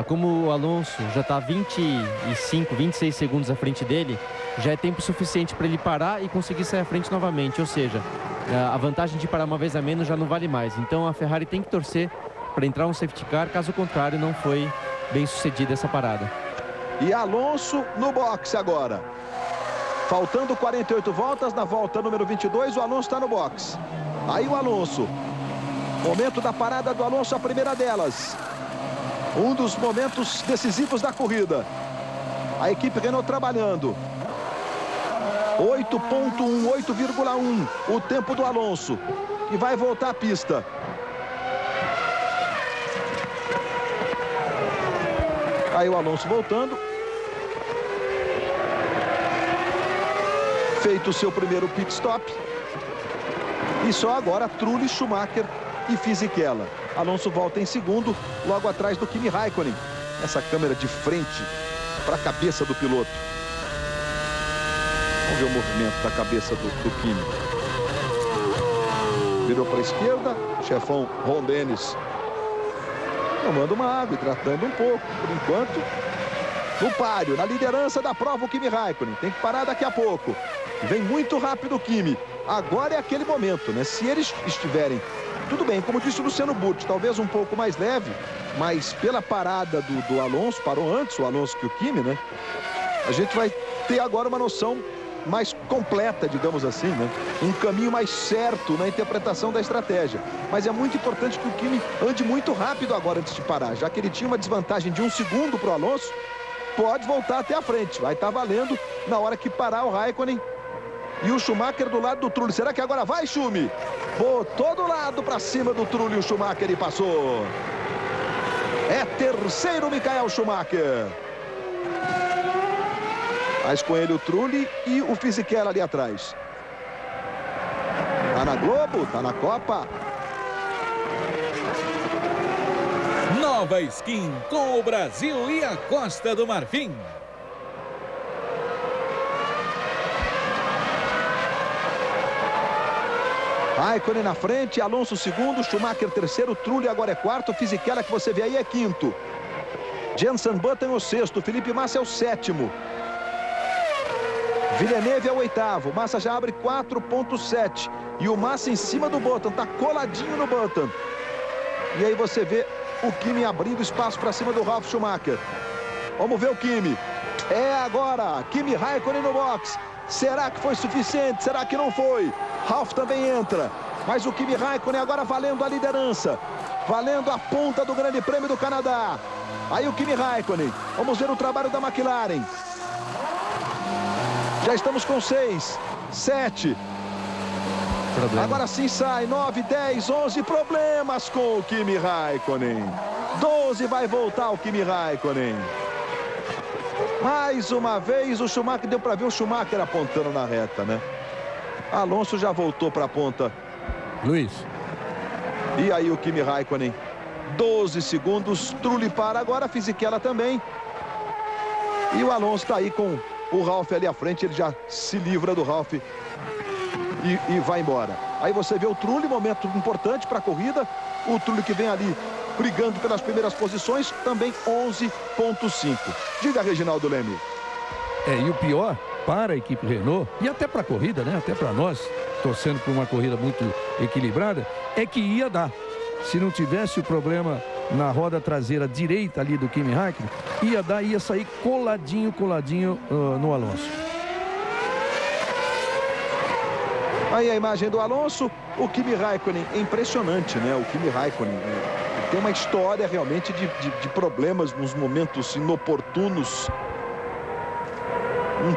Como o Alonso já está 25, 26 segundos à frente dele, já é tempo suficiente para ele parar e conseguir sair à frente novamente. Ou seja, a vantagem de parar uma vez a menos já não vale mais. Então a Ferrari tem que torcer para entrar um safety car, caso contrário não foi bem sucedida essa parada.
E Alonso no boxe agora. Faltando 48 voltas, na volta número 22, o Alonso está no boxe. Aí o Alonso. Momento da parada do Alonso, a primeira delas. Um dos momentos decisivos da corrida. A equipe Renault trabalhando. 8.1, 8,1 o tempo do Alonso, que vai voltar à pista. Aí o Alonso voltando. Feito o seu primeiro pit stop. E só agora Trulli, Schumacher e Fisichella. Alonso volta em segundo, logo atrás do Kimi Raikkonen. Essa câmera de frente para a cabeça do piloto. Vamos ver o movimento da cabeça do Kimi. Virou para a esquerda, chefão Ron Dennis tomando uma água, hidratando um pouco, por enquanto. No páreo, na liderança da prova, o Kimi Raikkonen. Tem que parar daqui a pouco. Vem muito rápido o Kimi. Agora é aquele momento, né? Se eles estiverem, tudo bem, como disse o Luciano Burti, talvez um pouco mais leve, mas pela parada do Alonso, parou antes o Alonso que o Kimi, né? A gente vai ter agora uma noção mais completa, digamos assim, né? Um caminho mais certo na interpretação da estratégia. Mas é muito importante que o Kimi ande muito rápido agora antes de parar, já que ele tinha uma desvantagem de 1 segundo para o Alonso, pode voltar até a frente. Vai estar valendo na hora que parar o Raikkonen. E o Schumacher do lado do Trulli. Será que agora vai, Schumi? Botou do lado para cima do Trulli o Schumacher e passou. É terceiro Michael Schumacher. Mas com ele o Trulli e o Fisichella ali atrás. Tá na Globo, tá na Copa.
Nova skin com o Brasil e a Costa do Marfim.
Raikkonen na frente, Alonso segundo, Schumacher terceiro, Trulli agora é quarto, Fisichella que você vê aí é quinto. Jenson Button é o sexto, Felipe Massa é o sétimo. Villeneuve é o oitavo, Massa já abre 4.7. E o Massa em cima do Button, tá coladinho no Button. E aí você vê o Kimi abrindo espaço para cima do Ralf Schumacher. Vamos ver o Kimi. É agora, Kimi Raikkonen no box. Será que foi suficiente? Será que não foi? Ralf também entra. Mas o Kimi Raikkonen agora valendo a liderança. Valendo a ponta do Grande Prêmio do Canadá. Aí o Kimi Raikkonen. Vamos ver o trabalho da McLaren. Já estamos com 6, 7. Agora sim sai, 9, 10, 11 problemas com o Kimi Raikkonen. 12 vai voltar o Kimi Raikkonen. Mais uma vez o Schumacher, deu para ver o Schumacher apontando na reta, né? Alonso já voltou para a ponta.
Luiz.
E aí o Kimi Raikkonen, 12 segundos, Trulli para agora, Fisichella também. E o Alonso está aí com o Ralf ali à frente, ele já se livra do Ralf e vai embora. Aí você vê o Trulli, momento importante para a corrida. O Trulli que vem ali brigando pelas primeiras posições, também 11.5. Diga, Reginaldo Leme.
E o pior para a equipe Renault, e até para a corrida, né? Até para nós, torcendo por uma corrida muito equilibrada, é que ia dar. Se não tivesse o problema na roda traseira direita ali do Kimi Raikkonen, ia sair coladinho no Alonso.
Aí a imagem do Alonso, o Kimi Raikkonen, é impressionante, né? O Kimi Raikkonen tem uma história realmente de problemas nos momentos inoportunos. Um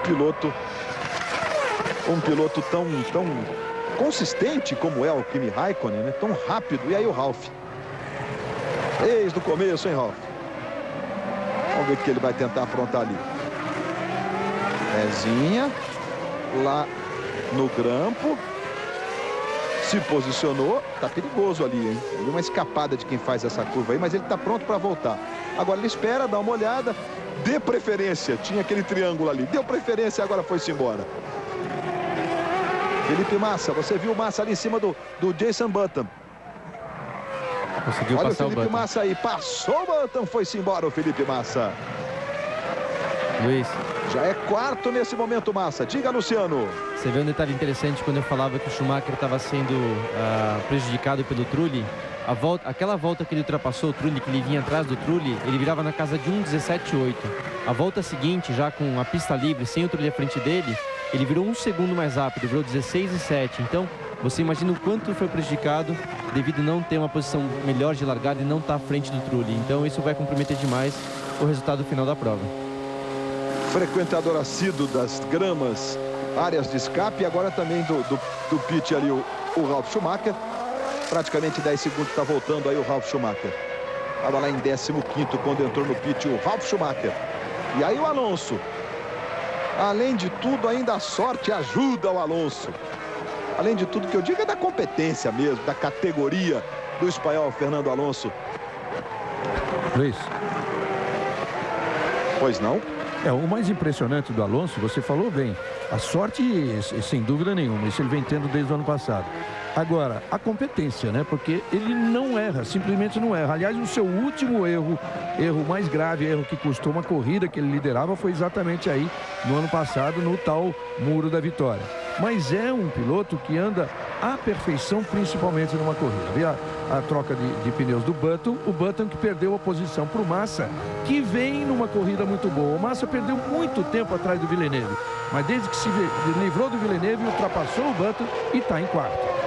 piloto tão consistente como é o Kimi Raikkonen, né? Tão rápido. E aí o Ralf. Desde o começo, hein, Ralf? Vamos ver o que ele vai tentar aprontar ali. Pezinha. Lá no grampo. Se posicionou. Tá perigoso ali, hein? Deu uma escapada de quem faz essa curva aí, mas ele tá pronto para voltar. Agora ele espera, dá uma olhada. Dê preferência. Tinha aquele triângulo ali. Deu preferência, agora foi-se embora. Felipe Massa, você viu o Massa ali em cima do Jenson Button.
Conseguiu
Olha
passar
o Felipe Massa aí, passou o Button, foi-se embora o Felipe Massa.
Luiz.
Já é quarto nesse momento, Massa. Diga, Luciano.
Você vê um detalhe interessante quando eu falava que o Schumacher estava sendo prejudicado pelo Trulli. Aquela volta que ele ultrapassou o Trulli, que ele vinha atrás do Trulli, ele virava na casa de 1,17,8. A volta seguinte, já com a pista livre, sem o Trulli à frente dele, ele virou 1 segundo mais rápido, virou 16,7. Então, você imagina o quanto foi prejudicado devido a não ter uma posição melhor de largada e não estar à frente do Trulli. Então, isso vai comprometer demais o resultado final da prova.
Frequentador assíduo das gramas áreas de escape. E agora também do pit ali o Ralf Schumacher. Praticamente 10 segundos está voltando aí o Ralf Schumacher. Estava lá em 15º quando entrou no pit o Ralf Schumacher. E aí o Alonso. Além de tudo, ainda a sorte ajuda o Alonso. Além de tudo que eu digo é da competência mesmo, da categoria do espanhol Fernando Alonso.
Luiz.
Pois não?
O mais impressionante do Alonso, você falou bem, a sorte, sem dúvida nenhuma, isso ele vem tendo desde o ano passado. Agora, a competência, né? Porque ele não erra, simplesmente não erra. Aliás, o seu último erro mais grave, erro que custou uma corrida que ele liderava, foi exatamente aí no ano passado, no tal Muro da Vitória. Mas é um piloto que anda à perfeição, principalmente numa corrida. Vê a troca de pneus do Button, o Button que perdeu a posição para o Massa, que vem numa corrida muito boa. O Massa perdeu muito tempo atrás do Villeneuve, mas desde que se livrou do Villeneuve, ultrapassou o Button e está em quarto.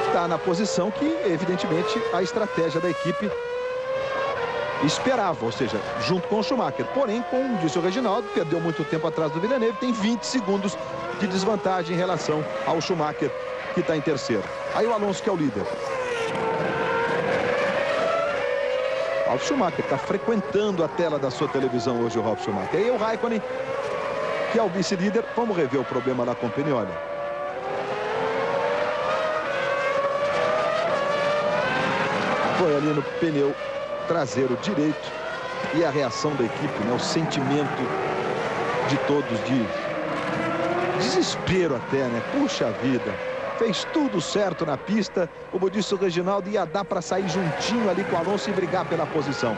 Está na posição que, evidentemente, a estratégia da equipe esperava, ou seja, junto com o Schumacher. Porém, como disse o Reginaldo, perdeu muito tempo atrás do Villeneuve, tem 20 segundos de desvantagem em relação ao Schumacher, que está em terceiro. Aí o Alonso, que é o líder. Ralf Schumacher está frequentando a tela da sua televisão hoje, o Ralf Schumacher. Aí o Raikkonen, que é o vice-líder. Vamos rever o problema lá com o Penioli. Foi ali no pneu traseiro direito. E a reação da equipe, né? O sentimento de todos de desespero até, né? Puxa vida. Fez tudo certo na pista. Como disse o Reginaldo, ia dar para sair juntinho ali com o Alonso e brigar pela posição.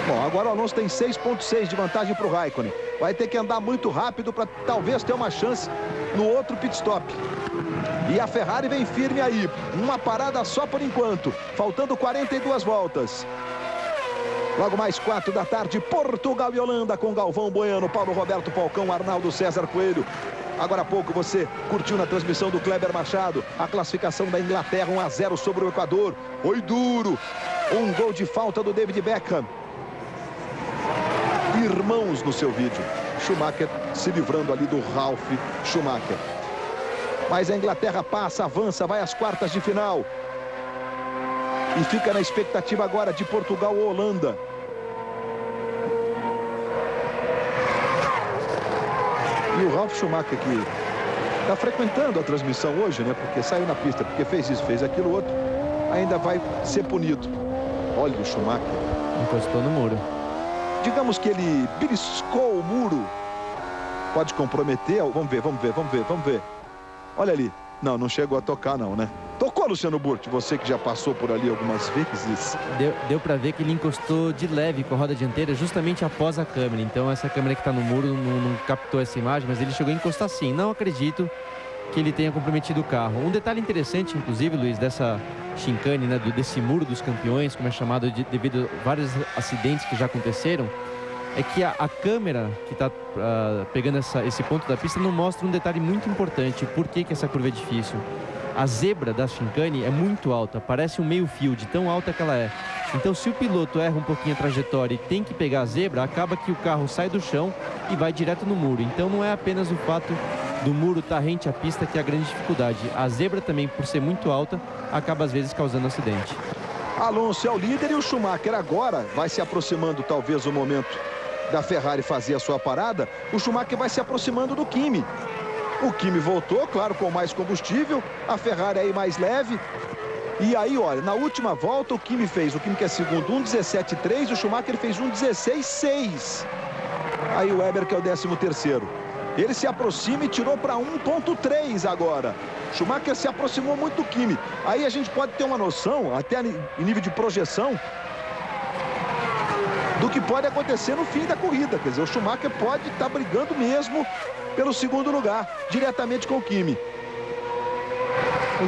Bom, agora o Alonso tem 6,6 de vantagem para o Raikkonen. Vai ter que andar muito rápido para talvez ter uma chance no outro pit stop. E a Ferrari vem firme aí. Uma parada só por enquanto. Faltando 42 voltas. Logo mais 4 da tarde, Portugal e Holanda com Galvão Bueno, Paulo Roberto Falcão, Arnaldo César Coelho. Agora há pouco você curtiu na transmissão do Kleber Machado a classificação da Inglaterra, 1-0 sobre o Equador. Foi duro. Um gol de falta do David Beckham. Irmãos no seu vídeo. Schumacher se livrando ali do Ralf Schumacher. Mas a Inglaterra passa, avança, vai às quartas de final. E fica na expectativa agora de Portugal ou Holanda. E o Ralf Schumacher, que está frequentando a transmissão hoje, né? Porque saiu na pista, porque fez isso, fez aquilo outro, ainda vai ser punido. Olha o Schumacher.
Encostou no muro.
Digamos que ele beliscou o muro. Pode comprometer. Vamos ver. Olha ali. Não, não chegou a tocar não, né? Tocou, Luciano Burti, você que já passou por ali algumas vezes.
Deu para ver que ele encostou de leve com a roda dianteira justamente após a câmera. Então essa câmera que está no muro não captou essa imagem, mas ele chegou a encostar sim. Não acredito que ele tenha comprometido o carro. Um detalhe interessante, inclusive, Luiz, dessa chicane, né, desse muro dos campeões, como é chamado devido a vários acidentes que já aconteceram, é que a câmera que está pegando esse ponto da pista não mostra um detalhe muito importante. Por que essa curva é difícil? A zebra da chicane é muito alta, parece um meio fio de tão alta que ela é. Então se o piloto erra um pouquinho a trajetória e tem que pegar a zebra, acaba que o carro sai do chão e vai direto no muro. Então não é apenas o fato do muro estar rente à pista que é a grande dificuldade. A zebra também, por ser muito alta, acaba às vezes causando acidente.
Alonso é o líder e o Schumacher agora vai se aproximando, talvez, o momento da Ferrari fazer a sua parada. O Schumacher vai se aproximando do Kimi. O Kimi voltou, claro, com mais combustível. A Ferrari aí mais leve. E aí, olha, na última volta o Kimi que é segundo, 1,17,3. O Schumacher fez 1,16,6. Aí o Weber, que é o 13º. Ele se aproxima e tirou para 1,3 agora. Schumacher se aproximou muito do Kimi. Aí a gente pode ter uma noção, até em nível de projeção, do que pode acontecer no fim da corrida. Quer dizer, o Schumacher pode estar brigando mesmo pelo segundo lugar, diretamente com o Kimi.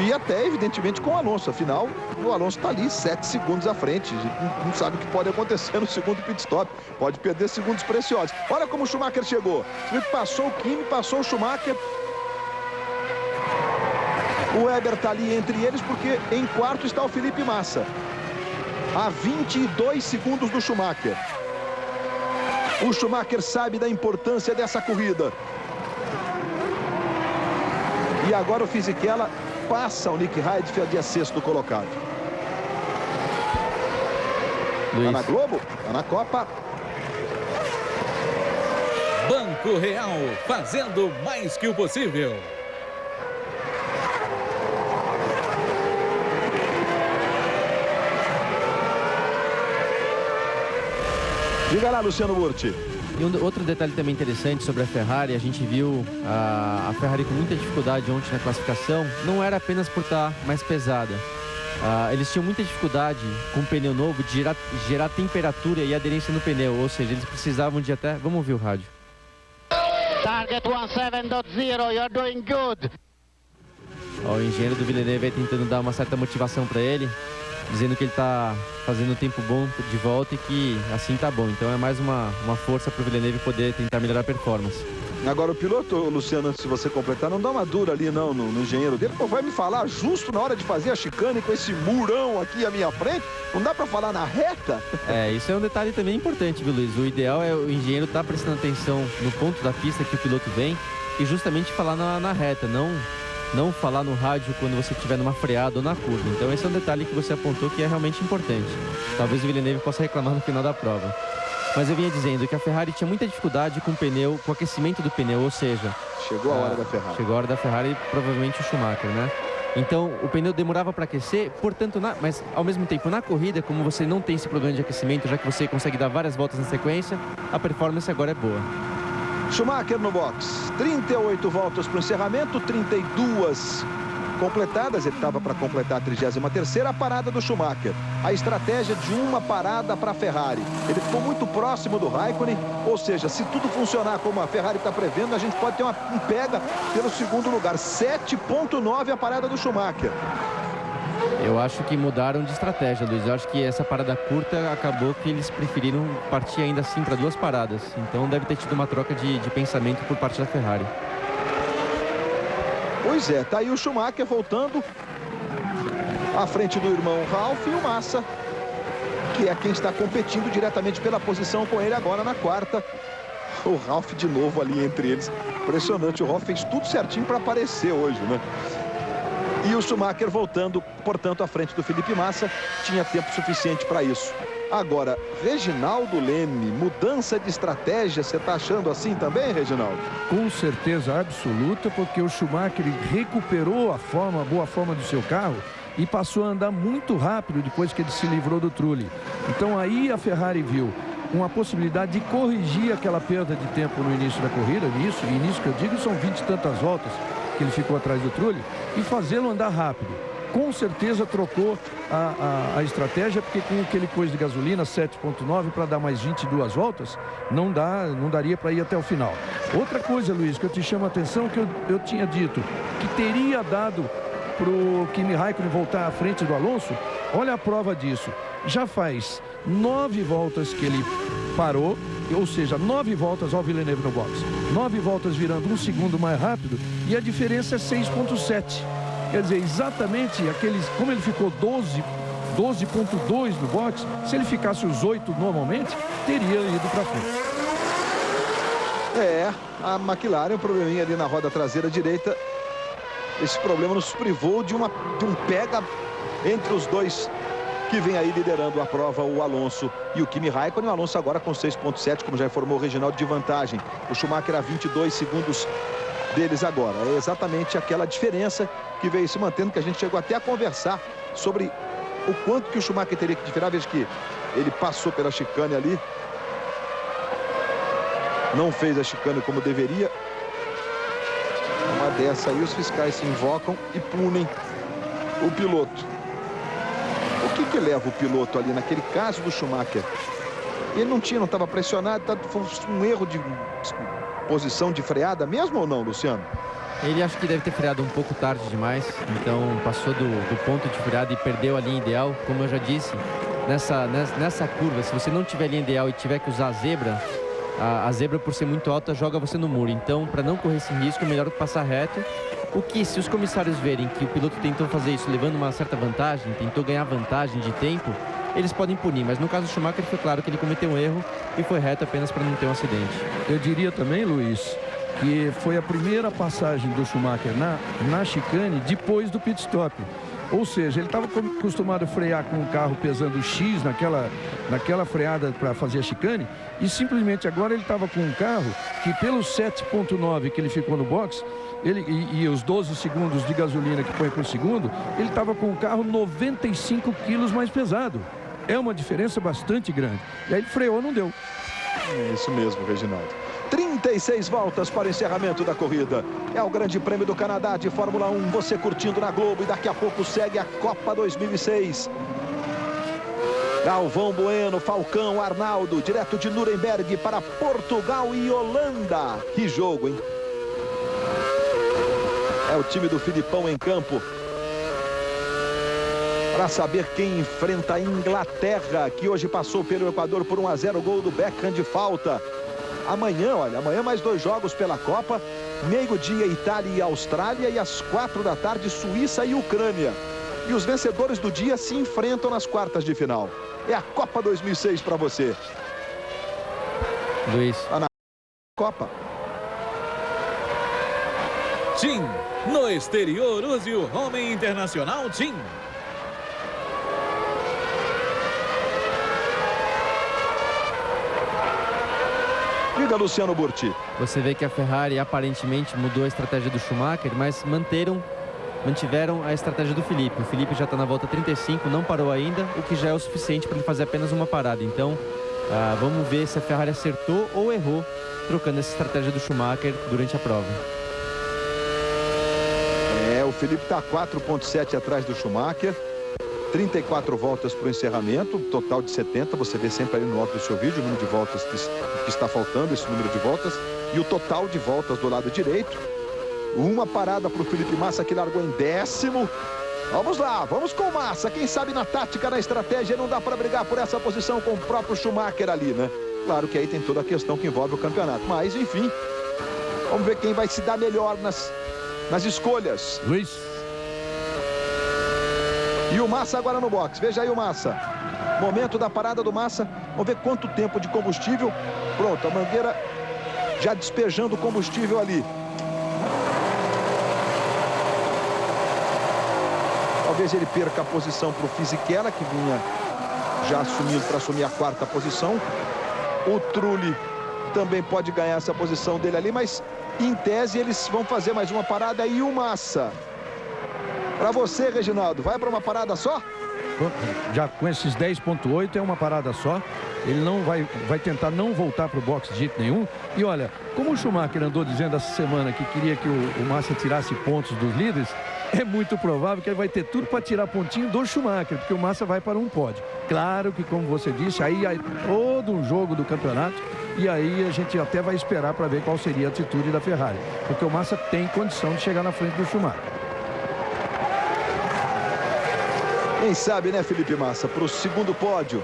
E até, evidentemente, com o Alonso. Afinal, o Alonso está ali 7 segundos à frente. A gente não sabe o que pode acontecer no segundo pit stop. Pode perder segundos preciosos. Olha como o Schumacher chegou. Passou o Kimi, passou o Schumacher. O Weber está ali entre eles porque em quarto está o Felipe Massa. A 22 segundos do Schumacher. O Schumacher sabe da importância dessa corrida. E agora o Fisichella passa o Nick Heidfeld e é sexto colocado.
Luiz.
Tá na Globo, tá na Copa.
Banco Real, fazendo mais que o possível.
Diga lá, Luciano Burti.
E outro detalhe também interessante sobre a Ferrari, a gente viu a Ferrari com muita dificuldade ontem na classificação, não era apenas por estar mais pesada. Eles tinham muita dificuldade com o pneu novo de gerar temperatura e aderência no pneu, ou seja, eles precisavam de até... Vamos ouvir o rádio.
Target 17.0, you're doing good.
O engenheiro do Villeneuve vai tentando dar uma certa motivação para ele, dizendo que ele está fazendo um tempo bom de volta e que assim tá bom. Então é mais uma força para o Villeneuve poder tentar melhorar a performance.
Agora o piloto, Luciano, antes de você completar, não dá uma dura ali não no engenheiro dele. Pô, vai me falar justo na hora de fazer a chicane com esse murão aqui à minha frente? Não dá para falar na reta?
Isso é um detalhe também importante, viu, Luiz? O ideal é o engenheiro estar prestando atenção no ponto da pista que o piloto vem e justamente falar na reta, não falar no rádio quando você estiver numa freada ou na curva. Então esse é um detalhe que você apontou que é realmente importante. Talvez o Villeneuve possa reclamar no final da prova. Mas eu vinha dizendo que a Ferrari tinha muita dificuldade com o aquecimento do pneu, ou seja...
Chegou a hora da Ferrari.
Chegou a hora da Ferrari e provavelmente o Schumacher, né? Então o pneu demorava para aquecer, portanto, mas ao mesmo tempo na corrida, como você não tem esse problema de aquecimento, já que você consegue dar várias voltas na sequência, a performance agora é boa.
Schumacher no box, 38 voltas para o encerramento, 32 completadas, ele estava para completar a 33ª, a parada do Schumacher. A estratégia de uma parada para a Ferrari. Ele ficou muito próximo do Raikkonen, ou seja, se tudo funcionar como a Ferrari está prevendo, a gente pode ter um pega pelo segundo lugar. 7,9 a parada do Schumacher.
Eu acho que mudaram de estratégia, Luiz. Eu acho que essa parada curta acabou que eles preferiram partir ainda assim para 2 paradas. Então deve ter tido uma troca de pensamento por parte da Ferrari.
Pois é, tá aí o Schumacher voltando à frente do irmão Ralf e o Massa, que é quem está competindo diretamente pela posição com ele agora na quarta. O Ralf de novo ali entre eles. Impressionante, o Ralf fez tudo certinho para aparecer hoje, né? E o Schumacher voltando, portanto, à frente do Felipe Massa, tinha tempo suficiente para isso. Agora, Reginaldo Leme, mudança de estratégia, você está achando assim também, Reginaldo?
Com certeza absoluta, porque o Schumacher recuperou a boa forma do seu carro e passou a andar muito rápido depois que ele se livrou do Trulli. Então aí a Ferrari viu uma possibilidade de corrigir aquela perda de tempo no início da corrida, início que eu digo são 20 e tantas voltas que ele ficou atrás do Trulli, e fazê-lo andar rápido. Com certeza trocou a estratégia, porque com aquele coisa de gasolina 7,9 para dar mais 22 voltas, não daria para ir até o final. Outra coisa, Luiz, que eu te chamo a atenção, que eu tinha dito que teria dado para o Kimi Raikkonen voltar à frente do Alonso. Olha a prova disso. Já faz 9 voltas que ele parou, ou seja, 9 voltas ao Villeneuve no box. 9 voltas virando 1 segundo mais rápido e a diferença é 6,7. Quer dizer, exatamente aqueles, como ele ficou 12,2 no box, se ele ficasse os 8 normalmente, teria ido para frente.
A McLaren, um probleminha ali na roda traseira direita. Esse problema nos privou de um pega entre os dois que vem aí liderando a prova, o Alonso e o Kimi Raikkonen. O Alonso agora com 6,7, como já informou o Reginaldo, de vantagem. O Schumacher a 22 segundos deles agora. É exatamente aquela diferença que veio se mantendo, que a gente chegou até a conversar sobre o quanto que o Schumacher teria que diferar, veja que ele passou pela chicane ali, não fez a chicane como deveria. Uma dessa aí, os fiscais se invocam e punem o piloto. O que leva o piloto ali naquele caso do Schumacher? Ele não estava pressionado, foi um erro de posição de freada mesmo ou não, Luciano?
Ele acho que deve ter freado um pouco tarde demais, então passou do ponto de freada e perdeu a linha ideal. Como eu já disse, nessa curva, se você não tiver linha ideal e tiver que usar a zebra por ser muito alta joga você no muro. Então, para não correr esse risco, é melhor passar reto. O que, se os comissários verem que o piloto tentou fazer isso levando uma certa vantagem, tentou ganhar vantagem de tempo, eles podem punir. Mas no caso do Schumacher foi claro que ele cometeu um erro e foi reto apenas para não ter um acidente.
Eu diria também, Luiz, que foi a primeira passagem do Schumacher na chicane depois do pit stop. Ou seja, ele estava acostumado a frear com o carro pesando X naquela freada para fazer a chicane, e simplesmente agora ele estava com um carro que, pelos 7,9 que ele ficou no box, e os 12 segundos de gasolina que põe por segundo, ele estava com o carro 95 quilos mais pesado. É uma diferença bastante grande. E aí ele freou, não deu.
É isso mesmo, Reginaldo. 36 voltas para o encerramento da corrida. É o Grande Prêmio do Canadá de Fórmula 1. Você curtindo na Globo, e daqui a pouco segue a Copa 2006. Galvão Bueno, Falcão, Arnaldo, direto de Nuremberg para Portugal e Holanda. Que jogo, hein? É o time do Filipão em campo para saber quem enfrenta a Inglaterra, que hoje passou pelo Equador por 1-0, gol do Beckham de falta. Amanhã, olha, amanhã mais 2 jogos pela Copa. Meio-dia, Itália e Austrália, e às 4 da tarde, Suíça e Ucrânia. E os vencedores do dia se enfrentam nas quartas de final. É a Copa 2006 para você.
Luiz.
Tá na Copa.
TIM. No exterior, use o Home Internacional TIM.
Diga, Luciano Burti.
Você vê que a Ferrari aparentemente mudou a estratégia do Schumacher, mas mantiveram a estratégia do Felipe. O Felipe já está na volta 35, não parou ainda, o que já é o suficiente para ele fazer apenas uma parada. Então, vamos ver se a Ferrari acertou ou errou trocando essa estratégia do Schumacher durante a prova.
O Felipe está 4,7 atrás do Schumacher. 34 voltas para o encerramento, total de 70. Você vê sempre ali no alto do seu vídeo o número de voltas que está faltando, esse número de voltas. E o total de voltas do lado direito. Uma parada para o Felipe Massa, que largou em 10º. Vamos lá, vamos com Massa. Quem sabe na tática, na estratégia, não dá para brigar por essa posição com o próprio Schumacher ali, né? Claro que aí tem toda a questão que envolve o campeonato. Mas, enfim, vamos ver quem vai se dar melhor nas escolhas.
Luiz.
E o Massa agora no box. Veja aí o Massa. Momento da parada do Massa. Vamos ver quanto tempo de combustível. Pronto, a mangueira já despejando o combustível ali. Talvez ele perca a posição para o Fisichella, que vinha já assumindo para assumir a 4ª posição. O Trulli também pode ganhar essa posição dele ali, mas em tese eles vão fazer mais uma parada. E o Massa. Para você, Reginaldo, vai para uma parada só?
Já com esses 10,8 é uma parada só. Ele não vai tentar não voltar para o box de jeito nenhum. E olha, como o Schumacher andou dizendo essa semana que queria que o Massa tirasse pontos dos líderes, é muito provável que ele vai ter tudo para tirar pontinho do Schumacher, porque o Massa vai para um pódio. Claro que, como você disse, aí é todo um jogo do campeonato, e aí a gente até vai esperar para ver qual seria a atitude da Ferrari, porque o Massa tem condição de chegar na frente do Schumacher.
Quem sabe, né, Felipe Massa, para o 2º pódio.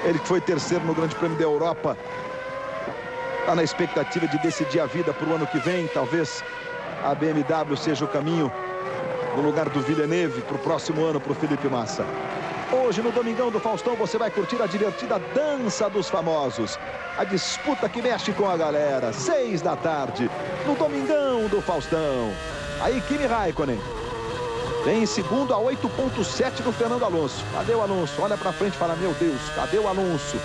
Ele que foi 3º no Grande Prêmio da Europa. Está na expectativa de decidir a vida para o ano que vem. Talvez a BMW seja o caminho no lugar do Villeneuve para o próximo ano para o Felipe Massa. Hoje, no Domingão do Faustão, você vai curtir a divertida Dança dos Famosos. A disputa que mexe com a galera. 6 da tarde, no Domingão do Faustão. Aí, Kimi Raikkonen. Vem em segundo a 8,7 do Fernando Alonso. Cadê o Alonso? Olha pra frente e fala, meu Deus, cadê o Alonso?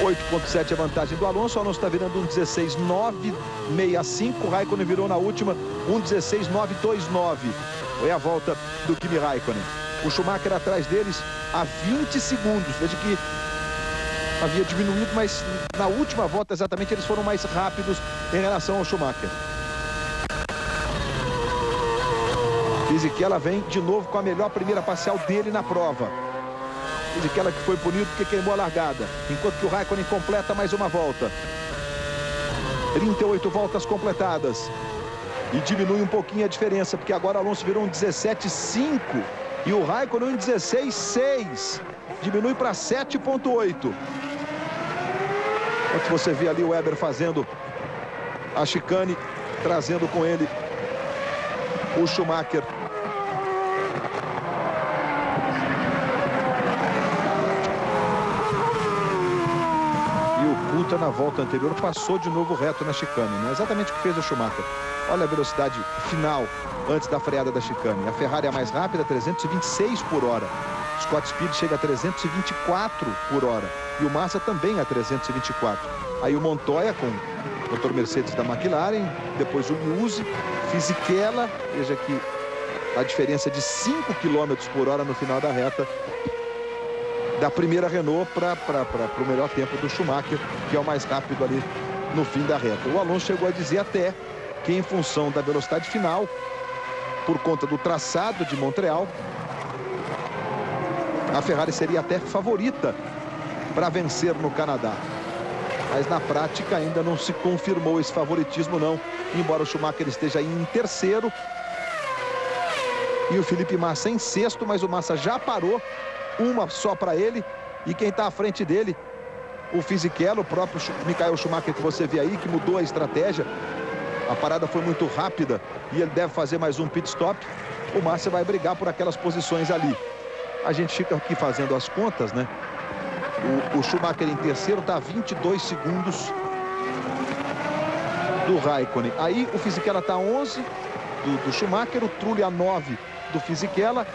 8,7 é a vantagem do Alonso. O Alonso está virando um 16,965. O Raikkonen virou na última um 16,929. Foi a volta do Kimi Raikkonen. O Schumacher atrás deles a 20 segundos. Veja que havia diminuído, mas na última volta exatamente eles foram mais rápidos em relação ao Schumacher. Fisichella vem de novo com a melhor primeira parcial dele na prova. Fisichella que foi punido porque queimou a largada, enquanto que o Raikkonen completa mais uma volta. 38 voltas completadas. E diminui um pouquinho a diferença, porque agora o Alonso virou um 17,5 e o Raikkonen um 16,6. Diminui para 7,8. Enquanto você vê ali o Weber fazendo a chicane, trazendo com ele o Schumacher. Dutra na volta anterior passou de novo reto na chicane, né? Exatamente o que fez o Schumacher. Olha a velocidade final antes da freada da chicane. A Ferrari é a mais rápida, 326 por hora. Scott Speed chega a 324 por hora. E o Massa também a 324. Aí o Montoya com o motor Mercedes da McLaren. Depois o Liuzzi, Fisichella. Veja que a diferença de 5 km por hora no final da reta da primeira Renault para o melhor tempo do Schumacher, que é o mais rápido ali no fim da reta. O Alonso chegou a dizer até que, em função da velocidade final, por conta do traçado de Montreal, a Ferrari seria até favorita para vencer no Canadá. Mas na prática ainda não se confirmou esse favoritismo, não, embora o Schumacher esteja em terceiro e o Felipe Massa em sexto, mas o Massa já parou, uma só para ele, e quem está à frente dele, o Fisichella, o próprio Michael Schumacher que você vê aí, que mudou a estratégia. A parada foi muito rápida e ele deve fazer mais um pit stop. O Massa vai brigar por aquelas posições ali. A gente fica aqui fazendo as contas, né? O Schumacher em terceiro está a 22 segundos do Raikkonen. Aí o Fisichella está a 11 do Schumacher, o Trulli a 9 do Fisichella.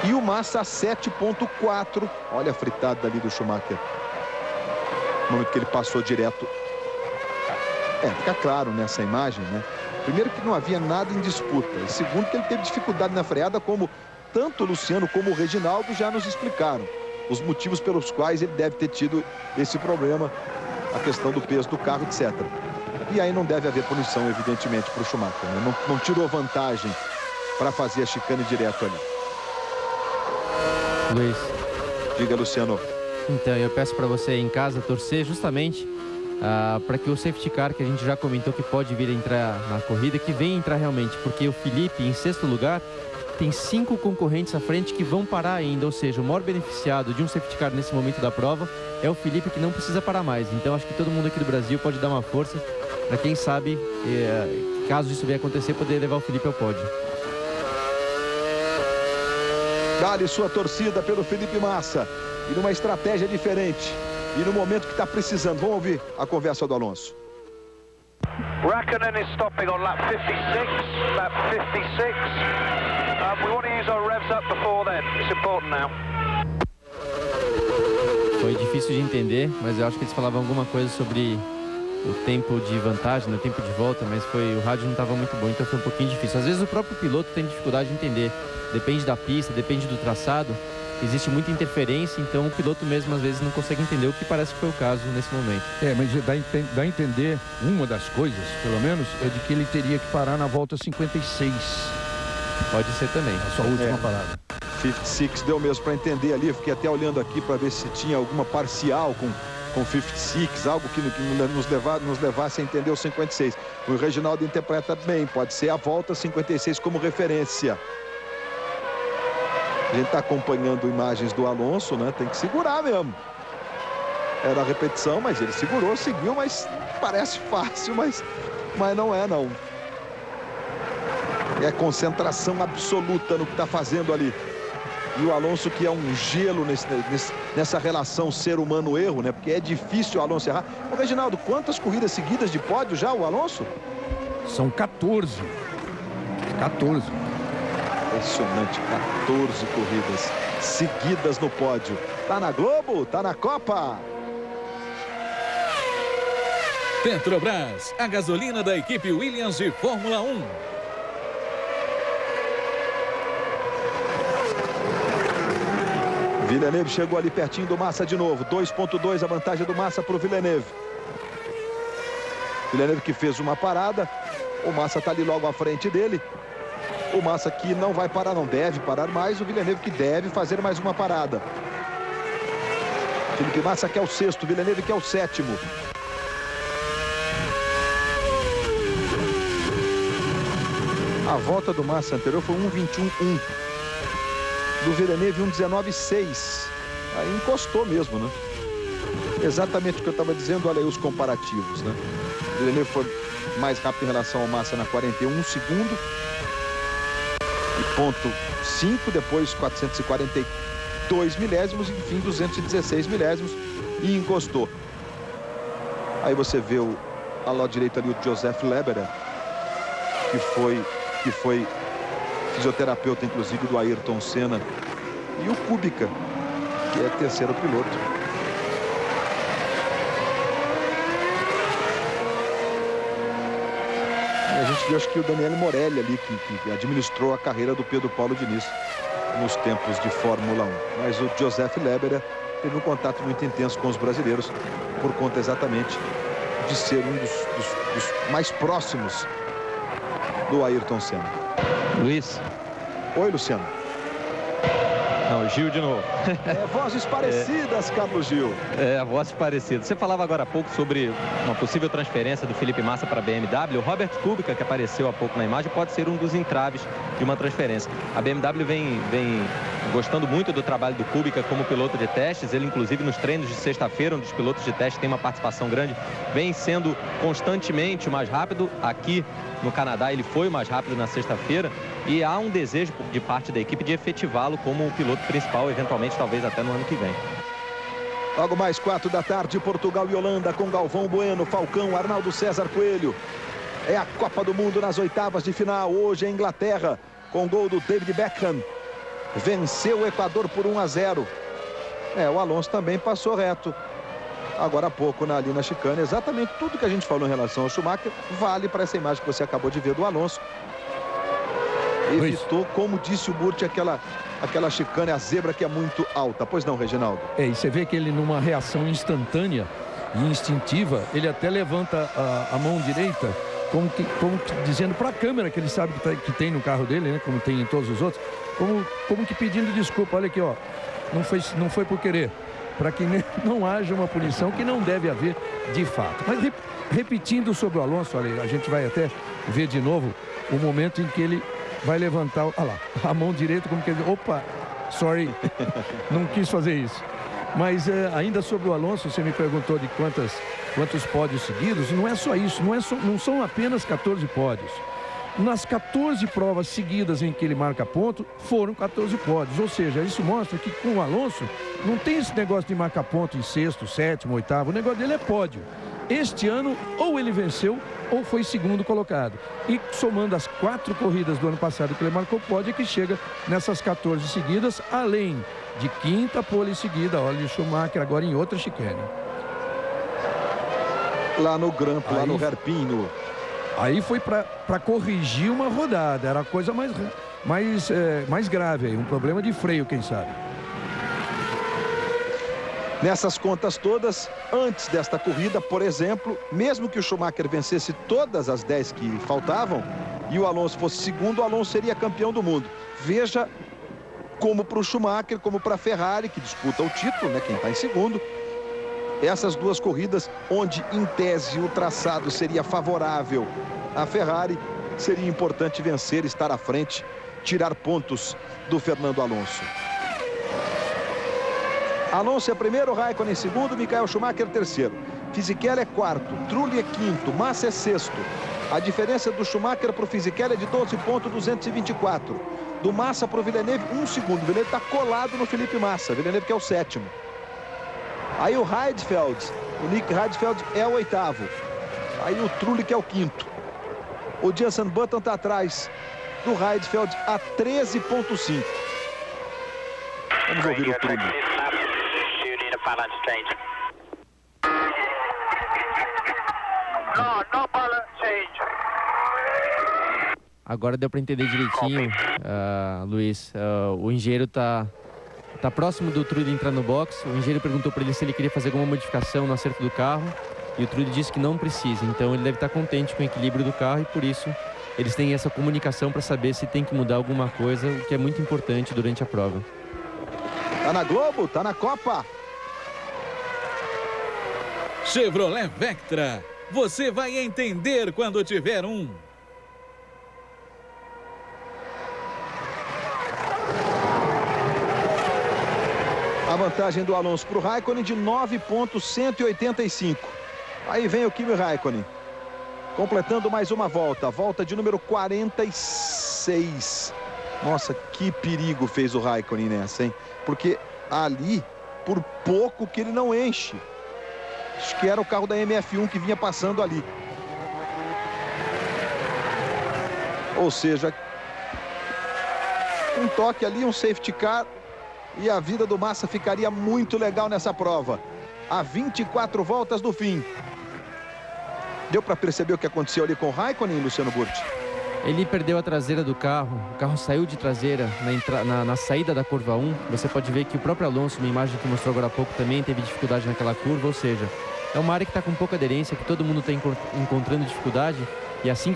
E o Massa a 7.4. Olha a fritada ali do Schumacher. No momento que ele passou direto. Fica claro nessa imagem, né? Primeiro que não havia nada em disputa. E segundo que ele teve dificuldade na freada, como tanto o Luciano como o Reginaldo já nos explicaram. Os motivos pelos quais ele deve ter tido esse problema. A questão do peso do carro, etc. E aí não deve haver punição, evidentemente, para o Schumacher, né? Não tirou vantagem para fazer a chicane direto ali.
Luiz.
Diga, Luciano.
Então, eu peço para você em casa torcer justamente para que o safety car, que a gente já comentou que pode vir a entrar na corrida, que venha entrar realmente, porque o Felipe, em sexto lugar, tem 5 concorrentes à frente que vão parar ainda, ou seja, o maior beneficiado de um safety car nesse momento da prova é o Felipe, que não precisa parar mais. Então, acho que todo mundo aqui do Brasil pode dar uma força para quem sabe, caso isso venha acontecer, poder levar o Felipe ao pódio.
Dá-lhe sua torcida pelo Felipe Massa. E numa estratégia diferente. E no momento que está precisando. Vamos ouvir a conversa do Alonso.
Raikkonen is stopping on lap 56. Lap 56. We want to use our revs up before then. It's important now.
Foi difícil de entender, mas eu acho que eles falavam alguma coisa sobre o tempo de vantagem, o tempo de volta, mas o rádio não estava muito bom, então foi um pouquinho difícil. Às vezes o próprio piloto tem dificuldade de entender. Depende da pista, depende do traçado. Existe muita interferência, então o piloto mesmo às vezes não consegue entender, o que parece que foi o caso nesse momento.
Mas dá a entender, uma das coisas, pelo menos, é de que ele teria que parar na volta 56.
Pode ser também.
A sua última parada.
56 deu mesmo para entender ali. Eu fiquei até olhando aqui para ver se tinha alguma parcial com 56, algo que nos levasse a entender o 56. O Reginaldo interpreta bem, pode ser a volta 56 como referência. A gente está acompanhando imagens do Alonso, né? Tem que segurar mesmo. Era a repetição, mas ele segurou, seguiu, mas parece fácil, mas não é, não. É concentração absoluta no que está fazendo ali. E o Alonso, que é um gelo nessa relação ser humano-erro, né? Porque é difícil o Alonso errar. Ô, Reginaldo, quantas corridas seguidas de pódio já o Alonso?
São 14. 14.
Impressionante, 14 corridas seguidas no pódio. Tá na Globo, tá na Copa.
Petrobras, a gasolina da equipe Williams de Fórmula 1.
Villeneuve chegou ali pertinho do Massa de novo. 2.2 a vantagem do Massa para o Villeneuve. Villeneuve que fez uma parada. O Massa está ali logo à frente dele. O Massa que não vai parar, não deve parar mais. O Villeneuve que deve fazer mais uma parada. Felipe Massa que é o sexto, Villeneuve que é o sétimo. A volta do Massa anterior foi 1:21.1. Do Villeneuve 1:19.6. Aí encostou mesmo, né? Exatamente o que eu estava dizendo, olha aí os comparativos, né? O Villeneuve foi mais rápido em relação ao Massa na 41 segundo. E ponto 5, depois 440 2 milésimos, enfim, 216 milésimos e encostou. Aí você vê ao lado direito ali o Joseph Leberer, que foi fisioterapeuta, inclusive, do Ayrton Senna, e o Kubica, que é terceiro piloto. E a gente viu, acho que o Daniele Morelli ali, que administrou a carreira do Pedro Paulo Diniz nos tempos de Fórmula 1. Mas o Joseph Leberer teve um contato muito intenso com os brasileiros, por conta exatamente de ser um dos mais próximos do Ayrton Senna.
Luiz.
Oi, Luciano.
Não, Gil de novo.
Vozes parecidas, Carlos Gil.
Vozes parecidas. Você falava agora há pouco sobre uma possível transferência do Felipe Massa para a BMW. O Robert Kubica, que apareceu há pouco na imagem, pode ser um dos entraves de uma transferência. A BMW vem gostando muito do trabalho do Kubica como piloto de testes. Ele, inclusive, nos treinos de sexta-feira, onde os pilotos de teste têm uma participação grande, vem sendo constantemente o mais rápido. Aqui no Canadá, ele foi o mais rápido na sexta-feira. E há um desejo de parte da equipe de efetivá-lo como o piloto principal, eventualmente, talvez até no ano que vem.
Logo mais 4 da tarde, Portugal e Holanda, com Galvão Bueno, Falcão, Arnaldo César Coelho. É a Copa do Mundo nas oitavas de final. Hoje a Inglaterra, com gol do David Beckham, venceu o Equador por 1-0. O Alonso também passou reto agora há pouco ali na chicane. Exatamente tudo que a gente falou em relação ao Schumacher vale para essa imagem que você acabou de ver do Alonso. Evitou, como disse o Burti, aquela chicane, a zebra que é muito alta. Pois não, Reginaldo?
E você vê que ele, numa reação instantânea e instintiva, ele até levanta a mão direita, como que dizendo para a câmera que ele sabe que tem no carro dele, né? Como tem em todos os outros, como que pedindo desculpa. Olha aqui, ó, não foi por querer, para que não haja uma punição que não deve haver de fato. Mas repetindo sobre o Alonso, olha, a gente vai até ver de novo o momento em que ele vai levantar, olha lá, a mão direita, como que ele, opa, sorry, não quis fazer isso. Mas ainda sobre o Alonso, você me perguntou de quantos pódios seguidos. Não é só isso, não são apenas 14 pódios. Nas 14 provas seguidas em que ele marca ponto, foram 14 pódios. Ou seja, isso mostra que com o Alonso não tem esse negócio de marcar ponto em sexto, sétimo, oitavo. O negócio dele é pódio. Este ano, ou ele venceu, ou foi segundo colocado. E somando as 4 corridas do ano passado que ele marcou pódio, é que chega nessas 14 seguidas, além de 5ª pole seguida. Olha o Schumacher agora em outra chicane.
Lá no grampo, lá no Hairpin.
Aí foi para corrigir uma rodada. Era a coisa mais grave aí. Um problema de freio, quem sabe.
Nessas contas todas, antes desta corrida, por exemplo, mesmo que o Schumacher vencesse todas as 10 que faltavam e o Alonso fosse segundo, o Alonso seria campeão do mundo. Veja como para o Schumacher, como para a Ferrari, que disputa o título, né, quem está em segundo, essas duas corridas, onde em tese o traçado seria favorável à Ferrari, seria importante vencer, estar à frente, tirar pontos do Fernando Alonso. Alonso é primeiro, Raikkonen segundo, Michael Schumacher terceiro. Fisichella é quarto, Trulli é quinto, Massa é sexto. A diferença do Schumacher para o Fisichella é de 12,224. Do Massa para o Villeneuve, 1 segundo. O Villeneuve está colado no Felipe Massa. Villeneuve que é o sétimo. Aí o Heidfeld, o Nick Heidfeld é o oitavo. Aí o Trulli que é o quinto. O Jenson Button está atrás do Heidfeld a 13,5. Vamos ouvir o Trulli.
No balance change.
Agora deu para entender direitinho, Luiz. O engenheiro tá próximo do Trulli entrar no box. O engenheiro perguntou para ele se ele queria fazer alguma modificação no acerto do carro. E o Trulli disse que não precisa. Então ele deve estar contente com o equilíbrio do carro e por isso eles têm essa comunicação para saber se tem que mudar alguma coisa, o que é muito importante durante a prova.
Tá na Globo, tá na Copa.
Chevrolet Vectra. Você vai entender quando tiver um.
A vantagem do Alonso para o Raikkonen de 9,185. Aí vem o Kimi Raikkonen, completando mais uma volta. Volta de número 46. Nossa, que perigo fez o Raikkonen nessa, hein? Porque ali, por pouco que ele não enche. Acho que era o carro da MF1 que vinha passando ali. Ou seja, um toque ali, um safety car, e a vida do Massa ficaria muito legal nessa prova. A 24 voltas do fim. Deu para perceber o que aconteceu ali com o Raikkonen, Luciano Burti?
Ele perdeu a traseira do carro, o carro saiu de traseira na saída da curva 1. Você pode ver que o próprio Alonso, uma imagem que mostrou agora há pouco, também teve dificuldade naquela curva, ou seja, é uma área que está com pouca aderência, que todo mundo está encontrando dificuldade, e assim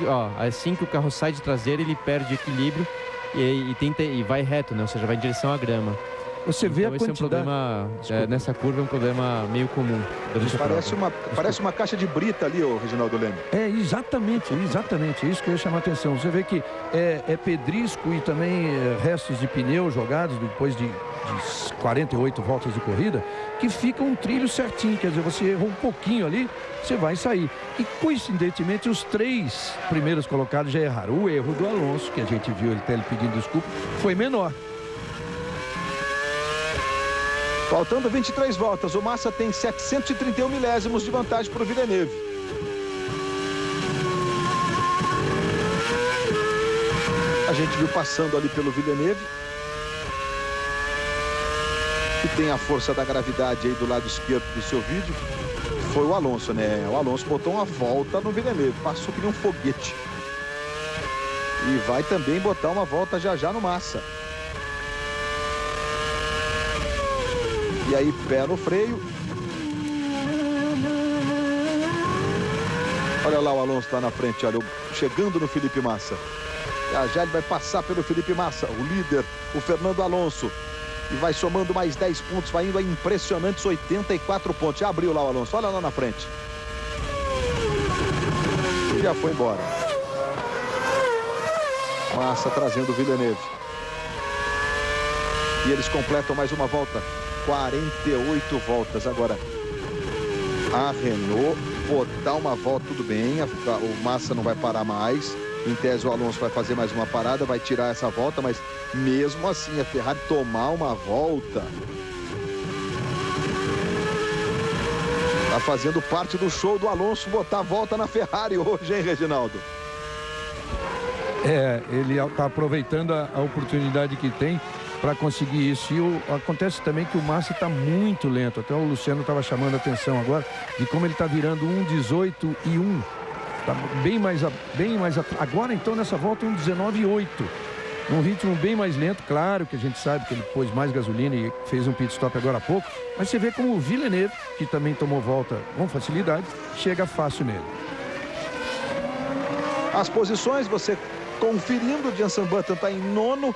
que o carro sai de traseira, ele perde equilíbrio e vai reto, né? Ou seja, vai em direção à grama.
Você vê
então,
a quantidade...
é um problema, nessa curva é um problema meio comum.
Parece uma caixa de brita ali, ô Reginaldo Leme.
É exatamente isso que eu ia chamar a atenção. Você vê que é pedrisco e também restos de pneu jogados depois de 48 voltas de corrida, que fica um trilho certinho. Quer dizer, você errou um pouquinho ali, você vai sair. E coincidentemente os 3 primeiros colocados já erraram. O erro do Alonso, que a gente viu ele pedindo desculpa, foi menor.
Faltando 23 voltas, o Massa tem 731 milésimos de vantagem para o Villeneuve. A gente viu passando ali pelo Villeneuve, que tem a força da gravidade aí do lado esquerdo do seu vídeo. Foi o Alonso, né? O Alonso botou uma volta no Villeneuve, passou que nem um foguete. E vai também botar uma volta já no Massa. E aí, pé no freio. Olha lá o Alonso lá na frente, olha, chegando no Felipe Massa. Já ele vai passar pelo Felipe Massa, o líder, o Fernando Alonso. E vai somando mais 10 pontos, vai indo a impressionantes 84 pontos. Já abriu lá o Alonso, olha lá na frente. E já foi embora. Massa trazendo o Villeneuve. E eles completam mais uma volta. 48 voltas. Agora a Renault botar uma volta, tudo bem, o Massa não vai parar mais, em tese o Alonso vai fazer mais uma parada, vai tirar essa volta, mas mesmo assim a Ferrari tomar uma volta tá fazendo parte do show do Alonso botar a volta na Ferrari hoje, hein, Reginaldo?
Ele está aproveitando a oportunidade que tem para conseguir isso. E acontece também que o Massa está muito lento. Até o Luciano estava chamando a atenção agora de como ele está virando 1,18 e 1. Está bem mais agora então nessa volta 1,19,8. Um ritmo bem mais lento. Claro que a gente sabe que ele pôs mais gasolina e fez um pit stop agora há pouco. Mas você vê como o Villeneuve, que também tomou volta com facilidade, chega fácil nele.
As posições, você conferindo, Jenson Button está em 9º.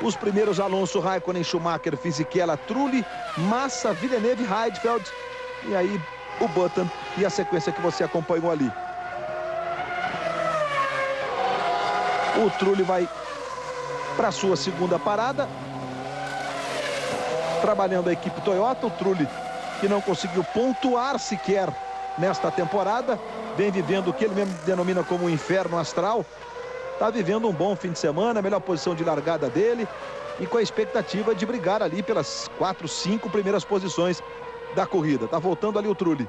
Os primeiros Alonso, Raikkonen, Schumacher, Fisichella, Trulli, Massa, Villeneuve, Heidfeld. E aí o Button e a sequência que você acompanhou ali. O Trulli vai para a sua segunda parada. Trabalhando a equipe Toyota. O Trulli, que não conseguiu pontuar sequer nesta temporada. Vem vivendo o que ele mesmo denomina como um inferno astral. Está vivendo um bom fim de semana, a melhor posição de largada dele e com a expectativa de brigar ali pelas 4, 5 primeiras posições da corrida. Está voltando ali o Trulli.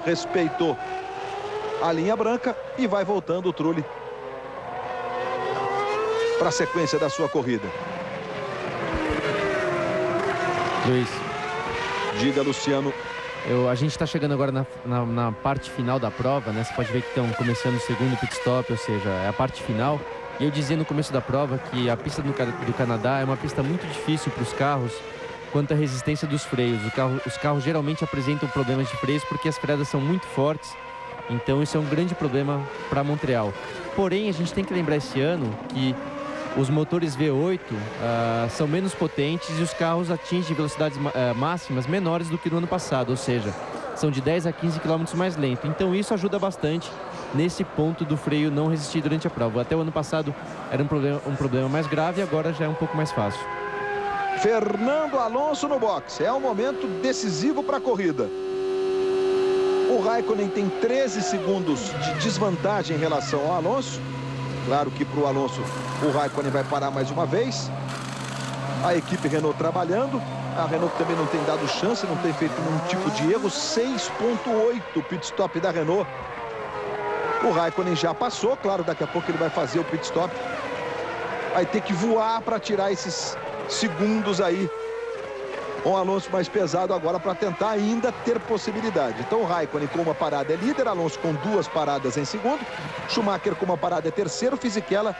Respeitou a linha branca e vai voltando o Trulli para a sequência da sua corrida.
Luiz.
Diga, Luciano.
A gente está chegando agora na parte final da prova, né? Você pode ver que estão começando o segundo pit stop, ou seja, é a parte final. E eu dizia no começo da prova que a pista do Canadá é uma pista muito difícil para os carros quanto à resistência dos freios. Os carros geralmente apresentam problemas de freios porque as freadas são muito fortes. Então isso é um grande problema para Montreal. Porém, a gente tem que lembrar esse ano que os motores V8 são menos potentes e os carros atingem velocidades máximas menores do que no ano passado, ou seja, são de 10 a 15 km mais lento. Então isso ajuda bastante nesse ponto do freio não resistir durante a prova. Até o ano passado era um problema mais grave e agora já é um pouco mais fácil.
Fernando Alonso no boxe. É um momento decisivo para a corrida. O Raikkonen tem 13 segundos de desvantagem em relação ao Alonso. Claro que para o Alonso, o Raikkonen vai parar mais uma vez. A equipe Renault trabalhando. A Renault também não tem dado chance, não tem feito nenhum tipo de erro. 6.8 o pit stop da Renault. O Raikkonen já passou, claro, daqui a pouco ele vai fazer o pit stop. Vai ter que voar para tirar esses segundos aí. Com o Alonso mais pesado agora para tentar ainda ter possibilidade. Então o Raikkonen com uma parada é líder, Alonso com 2 paradas em segundo, Schumacher com uma parada é terceiro, Fisichella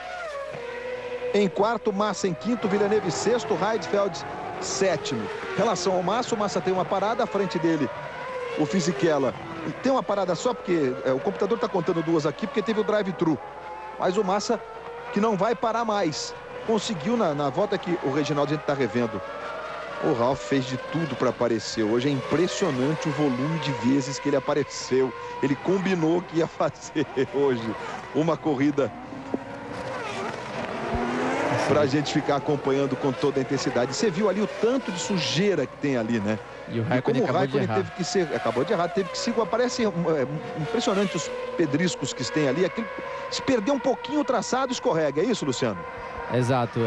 em quarto, Massa em quinto, Villeneuve sexto, Heidfeld sétimo. Em relação ao Massa, o Massa tem uma parada à frente dele. O Fisichella tem uma parada só porque o computador está contando 2 aqui porque teve o drive-thru. Mas o Massa que não vai parar mais. Conseguiu na volta que o Reginaldo a gente está revendo. O Ralf fez de tudo para aparecer hoje. É impressionante o volume de vezes que ele apareceu. Ele combinou que ia fazer hoje uma corrida para a gente ficar acompanhando com toda a intensidade. Você viu ali o tanto de sujeira que tem ali, né?
E o Raikkonen
teve que ser, acabou de errar, teve que se parece impressionante os pedriscos que tem ali. Aquilo, se perder um pouquinho o traçado, escorrega. É isso, Luciano?
Exato,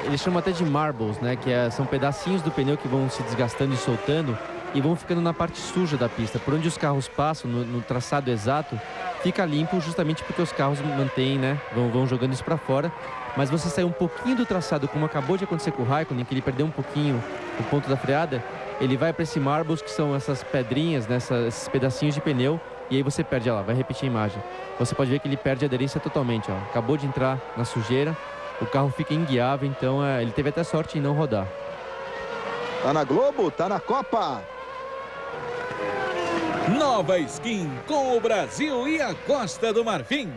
eles chamam até de marbles, né? Que são pedacinhos do pneu que vão se desgastando e soltando e vão ficando na parte suja da pista. Por onde os carros passam, no traçado exato, fica limpo justamente porque os carros mantêm, né? Vão jogando isso para fora. Mas você sai um pouquinho do traçado, como acabou de acontecer com o Raikkonen, que ele perdeu um pouquinho o ponto da freada, ele vai para esse marbles, que são essas pedrinhas, né? Esses pedacinhos de pneu, e aí você perde, olha lá, vai repetir a imagem. Você pode ver que ele perde a aderência totalmente, ó. Acabou de entrar na sujeira. O carro fica inguiável, então ele teve até sorte em não rodar.
Tá na Globo, tá na Copa.
Nova skin com o Brasil e a Costa do Marfim.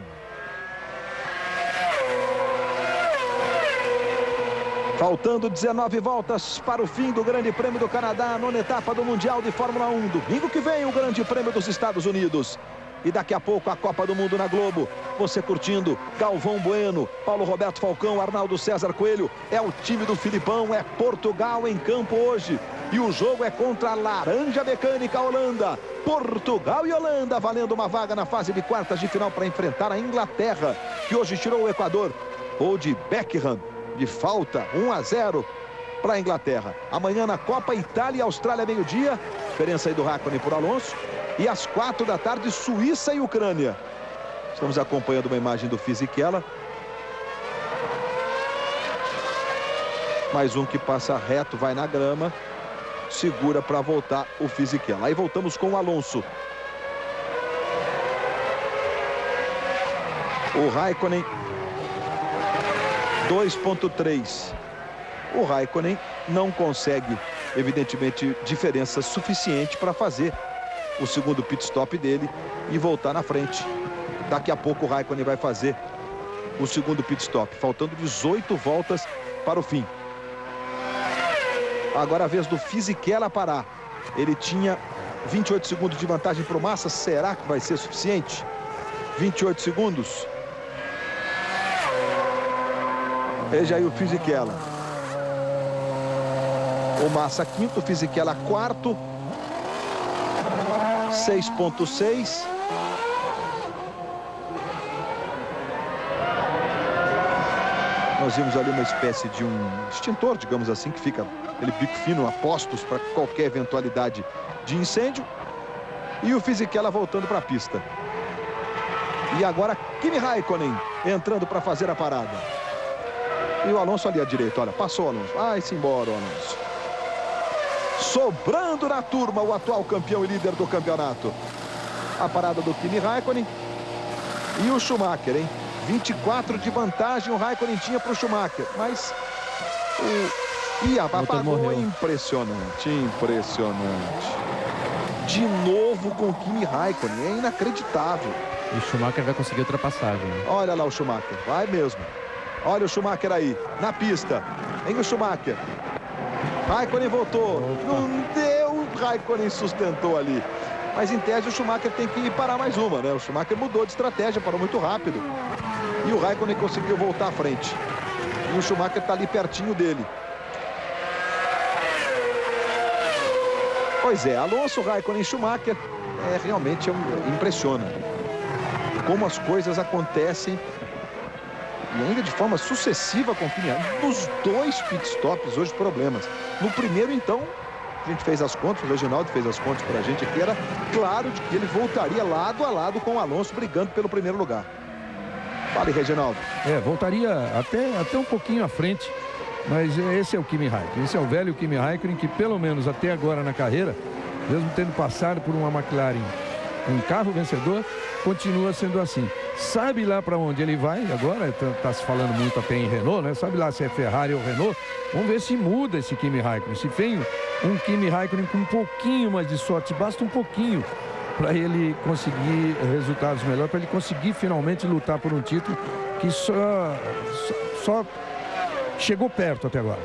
Faltando 19 voltas para o fim do Grande Prêmio do Canadá, nona etapa do Mundial de Fórmula 1. Domingo que vem o Grande Prêmio dos Estados Unidos. E daqui a pouco a Copa do Mundo na Globo. Você curtindo Galvão Bueno, Paulo Roberto Falcão, Arnaldo César Coelho. É o time do Filipão, é Portugal em campo hoje. E o jogo é contra a Laranja Mecânica Holanda. Portugal e Holanda valendo uma vaga na fase de quartas de final para enfrentar a Inglaterra, que hoje tirou o Equador. Ou de Beckham, de falta, 1-0 para a Inglaterra. Amanhã na Copa, Itália e Austrália, meio-dia. Diferença aí do Raikkonen por Alonso. E às 4 da tarde, Suíça e Ucrânia. Estamos acompanhando uma imagem do Fisichella. Mais um que passa reto, vai na grama. Segura para voltar o Fisichella. Aí voltamos com o Alonso. O Raikkonen 2.3. O Raikkonen não consegue, evidentemente, diferença suficiente para fazer o segundo pit stop dele e voltar na frente. Daqui a pouco o Raikkonen vai fazer o segundo pit stop, faltando 18 voltas para o fim. Agora a vez do Fisichella parar. Ele tinha 28 segundos de vantagem para o Massa. Será que vai ser suficiente? 28 segundos. Veja aí o Fisichella. O Massa quinto, o Fisichella quarto. 6.6. Nós vimos ali uma espécie de um extintor, digamos assim, que fica aquele bico fino a postos para qualquer eventualidade de incêndio. E o Fisichella voltando para a pista. E agora Kimi Raikkonen entrando para fazer a parada. E o Alonso ali à direita, olha, passou o Alonso. Vai-se embora o Alonso. Sobrando na turma o atual campeão e líder do campeonato. A parada do Kimi Raikkonen e o Schumacher, hein? 24 de vantagem o Raikkonen tinha para o Schumacher, mas apagou. Impressionante, impressionante. De novo com o Kimi Raikkonen, é inacreditável.
E o Schumacher vai conseguir ultrapassagem.
Olha lá o Schumacher, vai mesmo. Olha o Schumacher aí, na pista. Vem o Schumacher. Raikkonen voltou. Opa. Não deu, o Raikkonen sustentou ali. Mas em tese o Schumacher tem que parar mais uma, né? O Schumacher mudou de estratégia, parou muito rápido. E o Raikkonen conseguiu voltar à frente. E o Schumacher está ali pertinho dele. Pois é, Alonso, Raikkonen e Schumacher realmente impressiona. Como as coisas acontecem e ainda de forma sucessiva com o Kimi Raikkonen. Nos 2 pitstops hoje problemas. No primeiro, então, a gente fez as contas, o Reginaldo fez as contas para a gente aqui, era claro de que ele voltaria lado a lado com o Alonso brigando pelo primeiro lugar. Fale, Reginaldo.
Voltaria até um pouquinho à frente, mas esse é o Kimi Raikkonen, esse é o velho Kimi Raikkonen que pelo menos até agora na carreira, mesmo tendo passado por uma McLaren, um carro vencedor, continua sendo assim. Sabe lá para onde ele vai agora, está se falando muito até em Renault, né? Sabe lá se é Ferrari ou Renault. Vamos ver se muda esse Kimi Raikkonen, se vem um Kimi Raikkonen com um pouquinho mais de sorte, basta um pouquinho para ele conseguir resultados melhores, para ele conseguir finalmente lutar por um título que só chegou perto até agora.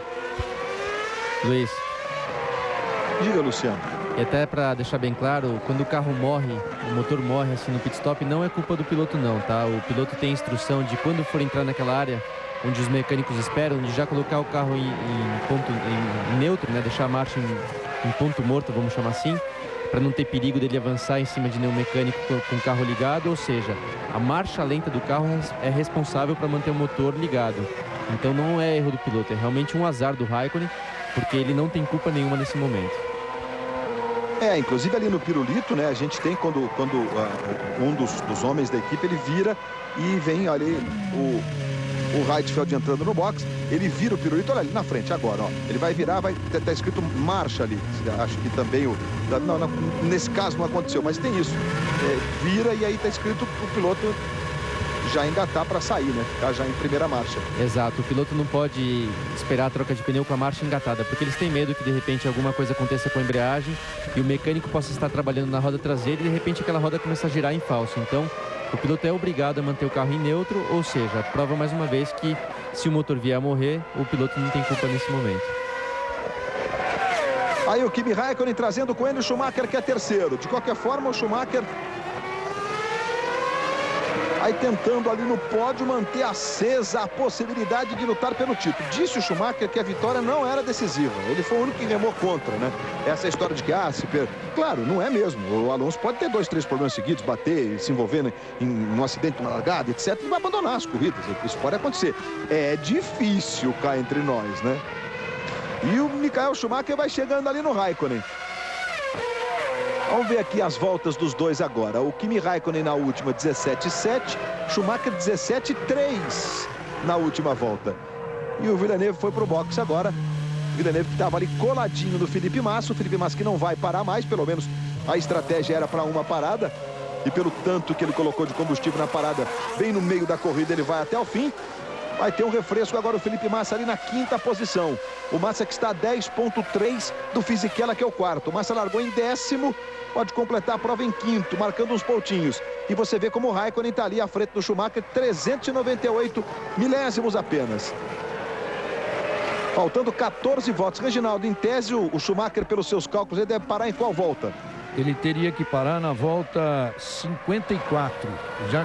Luiz.
Diga, Luciano.
E até para deixar bem claro, quando o carro morre, o motor morre assim no pit stop, não é culpa do piloto não, tá? O piloto tem instrução de quando for entrar naquela área onde os mecânicos esperam, de já colocar o carro em neutro, né? Deixar a marcha em ponto morto, vamos chamar assim, para não ter perigo dele avançar em cima de nenhum mecânico com o carro ligado, ou seja, a marcha lenta do carro é responsável para manter o motor ligado. Então não é erro do piloto, é realmente um azar do Raikkonen, porque ele não tem culpa nenhuma nesse momento.
Inclusive ali no pirulito, né, a gente tem quando um dos homens da equipe, ele vira e vem ali o Heidfeld entrando no box, ele vira o pirulito, olha ali na frente agora, ó, ele vai virar, vai tá escrito marcha ali, acho que também não, nesse caso não aconteceu, mas tem isso, vira e aí tá escrito o piloto já engatar para sair, né, ficar já em primeira marcha.
Exato, o piloto não pode esperar a troca de pneu com a marcha engatada, porque eles têm medo que de repente alguma coisa aconteça com a embreagem e o mecânico possa estar trabalhando na roda traseira e de repente aquela roda começa a girar em falso. Então o piloto é obrigado a manter o carro em neutro, ou seja, prova mais uma vez que se o motor vier a morrer, o piloto não tem culpa nesse momento.
Aí o Kimi Raikkonen trazendo com ele o Schumacher, que é terceiro. De qualquer forma, o Schumacher aí tentando ali no pódio manter acesa a possibilidade de lutar pelo título. Disse o Schumacher que a vitória não era decisiva. Ele foi o único que remou contra, né? Essa história de que, claro, não é mesmo. O Alonso pode ter 2, 3 problemas seguidos, bater, se envolver em um acidente, uma largada, etc. E vai abandonar as corridas. Isso pode acontecer. É difícil cá entre nós, né? E o Michael Schumacher vai chegando ali no Raikkonen. Vamos ver aqui as voltas dos dois agora. O Kimi Raikkonen na última 17,7, Schumacher 17,3 na última volta. E o Villeneuve foi para o box agora. O Villeneuve que estava ali coladinho no Felipe Massa. O Felipe Massa que não vai parar mais, pelo menos a estratégia era para uma parada. E pelo tanto que ele colocou de combustível na parada, bem no meio da corrida, ele vai até o fim. Vai ter um refresco agora o Felipe Massa ali na 5ª posição. O Massa que está a 10,3 do Fisichella, que é o 4º. O Massa largou em 10º, pode completar a prova em 5º, marcando uns pontinhos. E você vê como o Raikkonen está ali à frente do Schumacher, 398 milésimos apenas. Faltando 14 voltas. Reginaldo, em tese, o Schumacher, pelos seus cálculos, ele deve parar em qual volta?
Ele teria que parar na volta 54.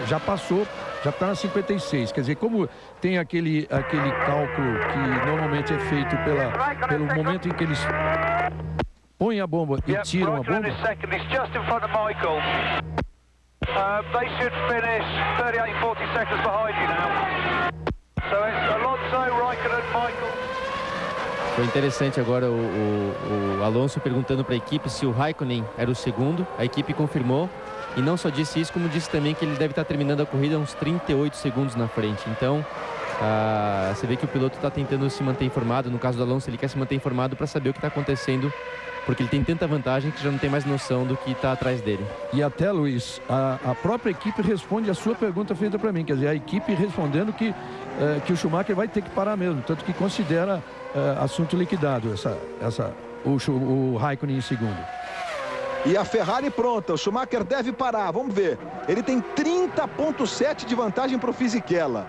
Já passou, já está na 56. Quer dizer, como tem aquele cálculo que normalmente é feito pelo momento em que eles põem a bomba e tiram a bomba.
They should finish 38, 40 seconds behind you now. So it's Alonso, Raikkonen, Michael.
Foi interessante agora o Alonso perguntando para a equipe se o Raikkonen era o segundo. A equipe confirmou e não só disse isso, como disse também que ele deve estar terminando a corrida uns 38 segundos na frente. Então, você vê que o piloto está tentando se manter informado. No caso do Alonso, ele quer se manter informado para saber o que está acontecendo, porque ele tem tanta vantagem que já não tem mais noção do que está atrás dele.
E até, Luiz, a própria equipe responde a sua pergunta feita para mim. Quer dizer, a equipe respondendo que o Schumacher vai ter que parar mesmo, tanto que considera assunto liquidado o Raikkonen em segundo.
E a Ferrari pronta, o Schumacher deve parar, vamos ver. Ele tem 30,7 de vantagem para o Fisichella.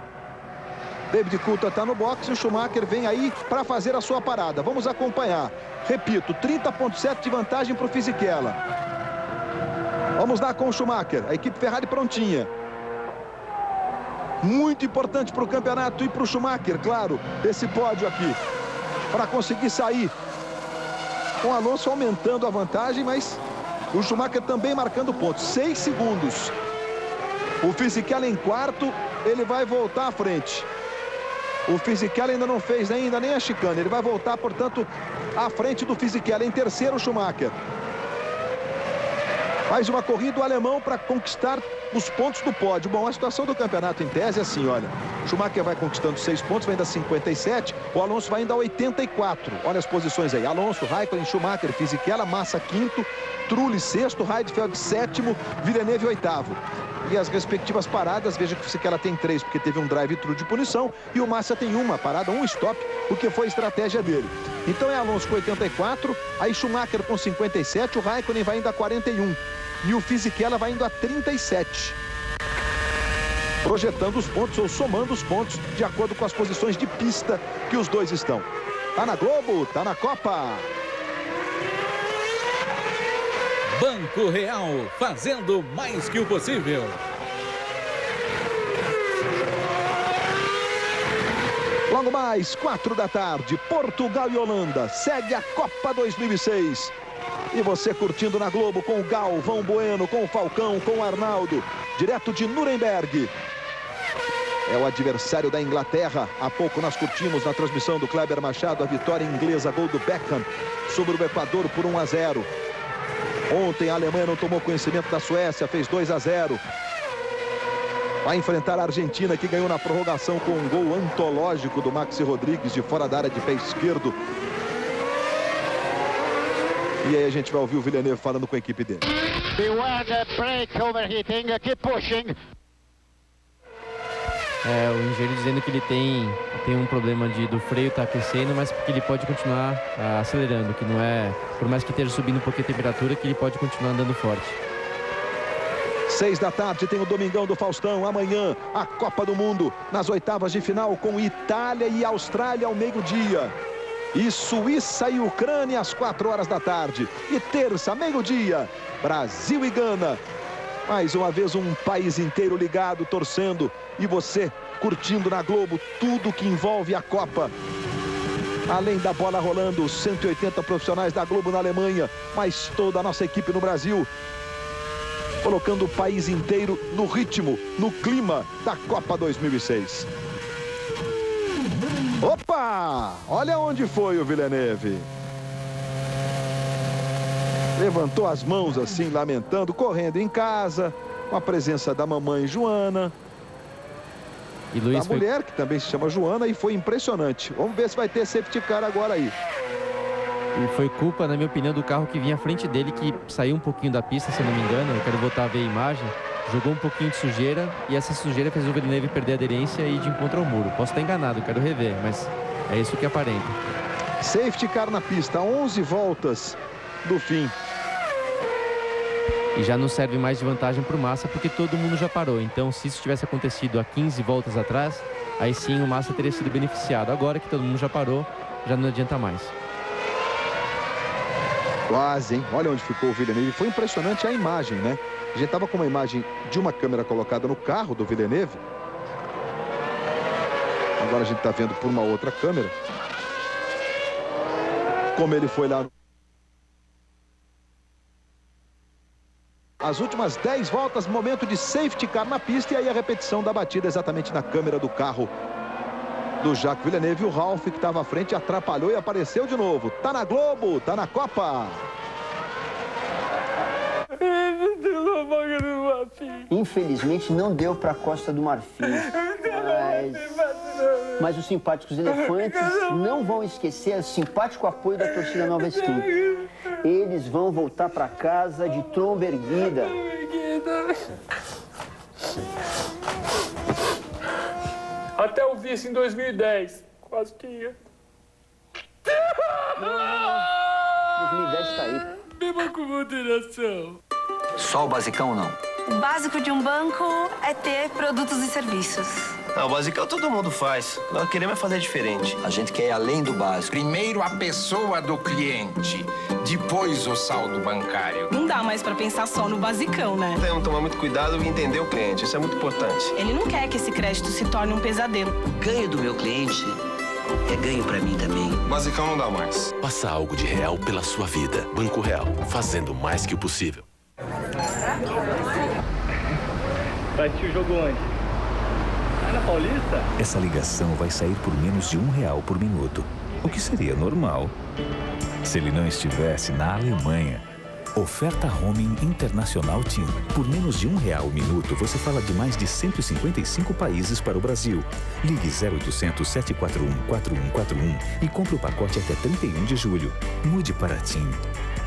David Coulthard está no box e o Schumacher vem aí para fazer a sua parada. Vamos acompanhar. Repito, 30,7 de vantagem para o Fisichella. Vamos lá com o Schumacher, a equipe Ferrari prontinha. Muito importante para o campeonato e para o Schumacher, claro, esse pódio aqui, para conseguir sair. Com o Alonso aumentando a vantagem, mas o Schumacher também marcando pontos. 6 segundos. O Fisichella em quarto, ele vai voltar à frente. O Fisichella ainda não fez nem a chicane. Ele vai voltar, portanto, à frente do Fisichella. Em terceiro, Schumacher. Mais uma corrida o alemão para conquistar os pontos do pódio. Bom, a situação do campeonato em tese é assim, olha. Schumacher vai conquistando 6 pontos, vai indo a 57. O Alonso vai indo a 84. Olha as posições aí. Alonso, Raikkonen, Schumacher, Fisichella, Massa quinto, Trulli sexto, Heidfeld sétimo, Villeneuve oitavo. E as respectivas paradas, veja que o Fisichella tem 3, porque teve um drive-thru de punição, e o Massa tem uma parada, um stop, porque foi a estratégia dele. Então é Alonso com 84, aí Schumacher com 57, o Raikkonen vai indo a 41. E o Fisichella vai indo a 37. Projetando os pontos ou somando os pontos de acordo com as posições de pista que os dois estão. Tá na Globo, tá na Copa.
Banco Real, fazendo mais que o possível.
Logo mais, 4 da tarde, Portugal e Holanda. Segue a Copa 2006. E você curtindo na Globo com o Galvão Bueno, com o Falcão, com o Arnaldo, direto de Nuremberg. É o adversário da Inglaterra. Há pouco nós curtimos na transmissão do Kleber Machado a vitória inglesa, gol do Beckham sobre o Equador por 1-0. Ontem a Alemanha não tomou conhecimento da Suécia, fez 2-0. Vai enfrentar a Argentina, que ganhou na prorrogação com um gol antológico do Maxi Rodrigues de fora da área de pé esquerdo. E aí a gente vai ouvir o Villeneuve falando com a equipe dele.
Beware the brake overheating, keep pushing.
O engenheiro dizendo que ele tem um problema do freio tá aquecendo, mas porque ele pode continuar acelerando, que não é, por mais que esteja subindo um pouquinho a temperatura, que ele pode continuar andando forte.
6 da tarde tem o Domingão do Faustão. Amanhã a Copa do Mundo nas oitavas de final com Itália e Austrália ao meio-dia. E Suíça e Ucrânia às 4 horas da tarde. E terça, meio-dia, Brasil e Gana. Mais uma vez um país inteiro ligado, torcendo. E você curtindo na Globo tudo que envolve a Copa. Além da bola rolando, 180 profissionais da Globo na Alemanha, mas toda a nossa equipe no Brasil, colocando o país inteiro no ritmo, no clima da Copa 2006. Opa! Olha onde foi o Villeneuve. Levantou as mãos assim, lamentando, correndo em casa, com a presença da mamãe Joana.
E Luiz,
da mulher, que também se chama Joana, e foi impressionante. Vamos ver se vai ter safety car agora aí.
E foi culpa, na minha opinião, do carro que vinha à frente dele, que saiu um pouquinho da pista, se eu não me engano. Eu quero voltar a ver a imagem. Jogou um pouquinho de sujeira, e essa sujeira fez o Villeneuve perder a aderência e ir de encontro ao muro. Posso estar enganado, quero rever, mas é isso que aparenta.
Safety car na pista, 11 voltas do fim.
E já não serve mais de vantagem para o Massa, porque todo mundo já parou. Então, se isso tivesse acontecido há 15 voltas atrás, aí sim o Massa teria sido beneficiado. Agora que todo mundo já parou, já não adianta mais.
Quase, hein? Olha onde ficou o Villeneuve. Foi impressionante a imagem, né? A gente estava com uma imagem de uma câmera colocada no carro do Villeneuve. Agora a gente está vendo por uma outra câmera como ele foi lá. As últimas 10 voltas, momento de safety car na pista, e aí a repetição da batida exatamente na câmera do carro do Jacques Villeneuve. O Ralf, que estava à frente, atrapalhou e apareceu de novo. Tá na Globo, tá na Copa.
Infelizmente não deu para a Costa do Marfim, mas os simpáticos elefantes não vão esquecer o simpático apoio da torcida Nova Skin. Eles vão voltar para casa de tromba erguida.
Até eu vi isso em 2010. Quase tinha.
2010 está aí.
Beba com moderação.
Só o basicão, não?
O básico de um banco é ter produtos e serviços.
Não, o basicão todo mundo faz. Nós queremos fazer diferente.
A gente quer ir além do básico.
Primeiro a pessoa do cliente, depois o saldo bancário.
Não dá mais pra pensar só no basicão, né?
Temos que tomar muito cuidado e entender o cliente. Isso é muito importante.
Ele não quer que esse crédito se torne um pesadelo.
Ganho do meu cliente é ganho pra mim também.
Basicão não dá mais.
Faça algo de real pela sua vida. Banco Real, fazendo mais que o possível.
Vai assistir o jogo onde?
na Paulista?
Essa ligação vai sair por menos de R$1 por minuto, o que seria normal se ele não estivesse na Alemanha. Oferta roaming internacional TIM. Por menos de R$1 o minuto, você fala de mais de 155 países para o Brasil. Ligue 0800 741 4141 e compre o pacote até 31 de julho. Mude para TIM.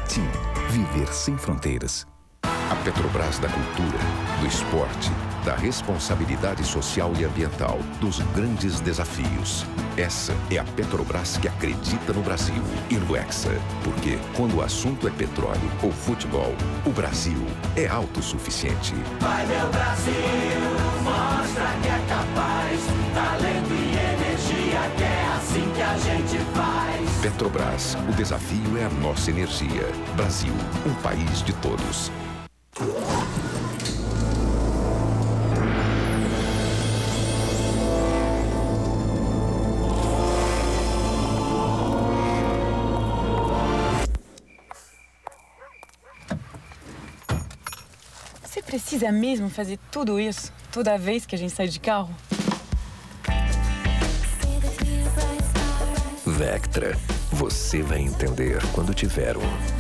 TIM. Viver sem fronteiras.
A Petrobras da cultura, do esporte, da responsabilidade social e ambiental, dos grandes desafios. Essa é a Petrobras que acredita no Brasil e no Hexa. Porque quando o assunto é petróleo ou futebol, o Brasil é autossuficiente.
Vai meu Brasil, mostra que é capaz. Talento e energia, que é assim que a gente faz.
Petrobras, o desafio é a nossa energia. Brasil, um país de todos.
Você precisa mesmo fazer tudo isso toda vez que a gente sai de carro?
Vectra. Você vai entender quando tiver um.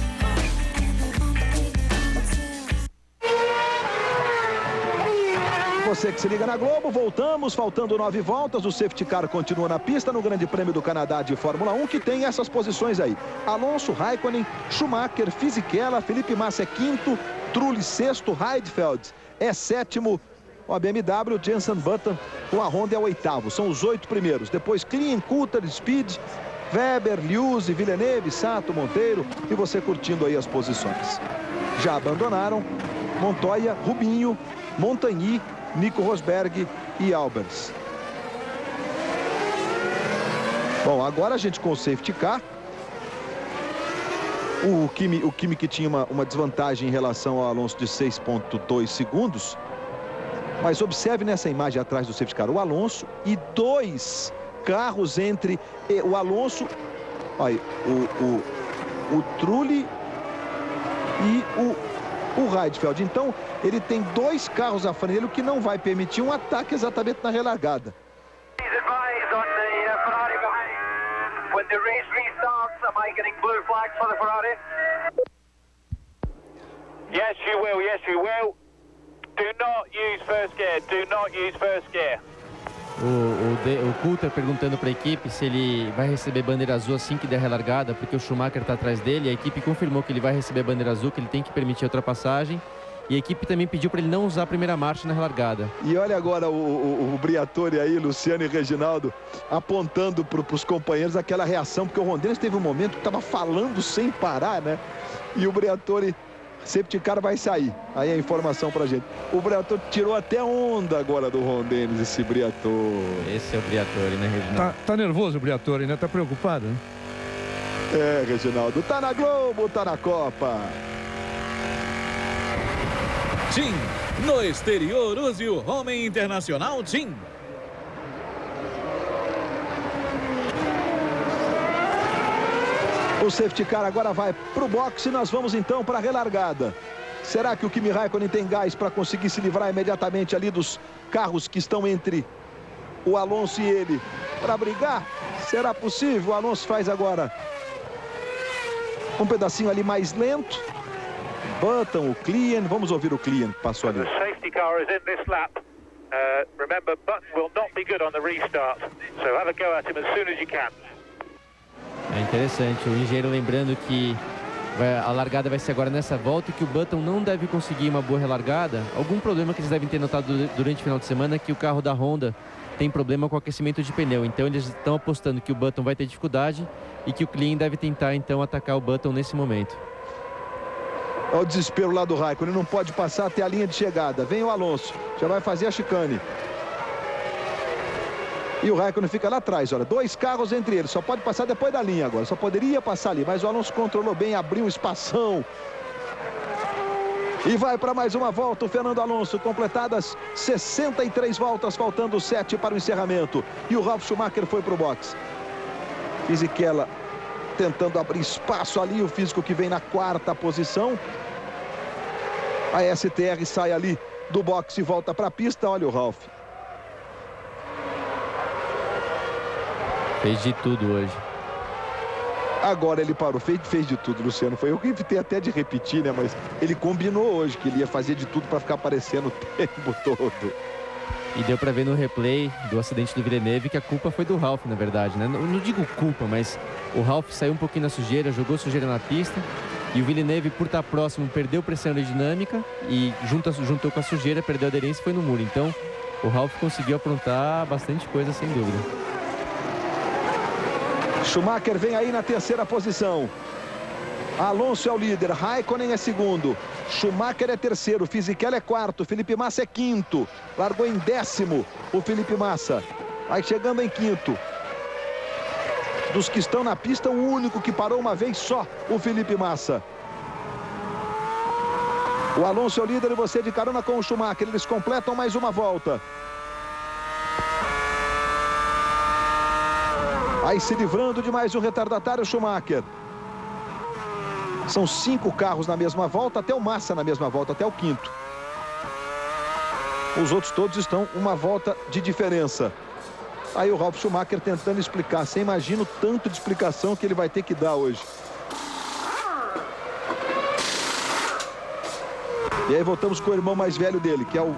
Você que se liga na Globo, voltamos, faltando 9 voltas, o safety car continua na pista no Grande Prêmio do Canadá de Fórmula 1, que tem essas posições aí: Alonso, Raikkonen, Schumacher, Fisichella, Felipe Massa é quinto, Trulli sexto, Heidfeld é sétimo, a BMW, Jenson Button com a Honda é o oitavo, são os 8 primeiros, depois Klien, Coulter, Speed, Weber, Liuzzi, Villeneuve, Sato, Monteiro, e você curtindo aí as posições. Já abandonaram Montoya, Rubinho, Montagny, Nico Rosberg e Albers. Bom, agora a gente com o safety car. O Kimi que tinha uma desvantagem em relação ao Alonso de 6,2 segundos. Mas observe nessa imagem atrás do safety car o Alonso e 2 carros entre o Alonso, olha, o Trulli e o Heidfeld. Então ele tem 2 carros à frente dele, o que não vai permitir um ataque exatamente na relargada.
Yes, you will. Yes, you will. Do not use first gear. Do not use first gear.
O Coulter perguntando para a equipe se ele vai receber bandeira azul assim que der a relargada, porque o Schumacher está atrás dele. A equipe confirmou que ele vai receber bandeira azul, que ele tem que permitir a ultrapassagem. E a equipe também pediu para ele não usar a primeira marcha na relargada.
E olha agora o Briatore aí, Luciano e Reginaldo, apontando para os companheiros aquela reação, porque o Rondenes teve um momento que estava falando sem parar, né? E o Briatore, safety car vai sair. Aí a informação pra gente. O Briatore tirou até onda agora do Rondenes, esse Briatore.
Esse é o Briatore, né, Reginaldo?
Tá nervoso o Briatore, né? Tá preocupado, né?
É, Reginaldo, tá na Globo, tá na Copa.
TIM. No exterior, use o roaming internacional TIM.
O safety car agora vai pro boxe e nós vamos então para a relargada. Será que o Kimi Raikkonen tem gás para conseguir se livrar imediatamente ali dos carros que estão entre o Alonso e ele para brigar? Será possível? O Alonso faz agora um pedacinho ali mais lento. Button, o Klien, vamos ouvir o Klien que passou ali.
The safety car is in this lap. Remember, Button will not be good on the restart. So have a go at him as soon as you can.
É interessante, o engenheiro lembrando que a largada vai ser agora nessa volta e que o Button não deve conseguir uma boa relargada. Algum problema que eles devem ter notado durante o final de semana é que o carro da Honda tem problema com o aquecimento de pneu. Então eles estão apostando que o Button vai ter dificuldade e que o Klien deve tentar então atacar o Button nesse momento.
Olha o desespero lá do Raikkonen, não pode passar até a linha de chegada. Vem o Alonso, já vai fazer a chicane. E o Raikkonen fica lá atrás, olha, 2 carros entre eles, só pode passar depois da linha agora, só poderia passar ali, mas o Alonso controlou bem, abriu um espação. E vai para mais uma volta o Fernando Alonso, completadas 63 voltas, faltando 7 para o encerramento. E o Ralf Schumacher foi para o boxe. Fisichella tentando abrir espaço ali, o físico que vem na 4ª posição. A STR sai ali do boxe e volta para a pista, olha o Ralf.
Fez de tudo hoje.
Agora ele parou, fez de tudo, Luciano. Foi eu que evitei até de repetir, né? Mas ele combinou hoje que ele ia fazer de tudo para ficar aparecendo o tempo todo.
E deu para ver no replay do acidente do Villeneuve que a culpa foi do Ralf, na verdade, né? Não digo culpa, mas o Ralf saiu um pouquinho na sujeira, jogou sujeira na pista. E o Villeneuve, por estar próximo, perdeu pressão aerodinâmica e juntou com a sujeira, perdeu a aderência e foi no muro. Então, o Ralf conseguiu aprontar bastante coisa, sem dúvida.
Schumacher vem aí na terceira posição. Alonso é o líder, Raikkonen é segundo, Schumacher é terceiro, Fisichella é quarto, Felipe Massa é quinto. Largou em 10º o Felipe Massa. Vai chegando em quinto. Dos que estão na pista, o único que parou uma vez só, o Felipe Massa. O Alonso é o líder e você de carona com o Schumacher. Eles completam mais uma volta. Aí se livrando de mais um retardatário, Schumacher. São 5 carros na mesma volta, até o Massa na mesma volta, até o quinto. Os outros todos estão uma volta de diferença. Aí o Ralf Schumacher tentando explicar. Você imagina o tanto de explicação que ele vai ter que dar hoje. E aí voltamos com o irmão mais velho dele, que é o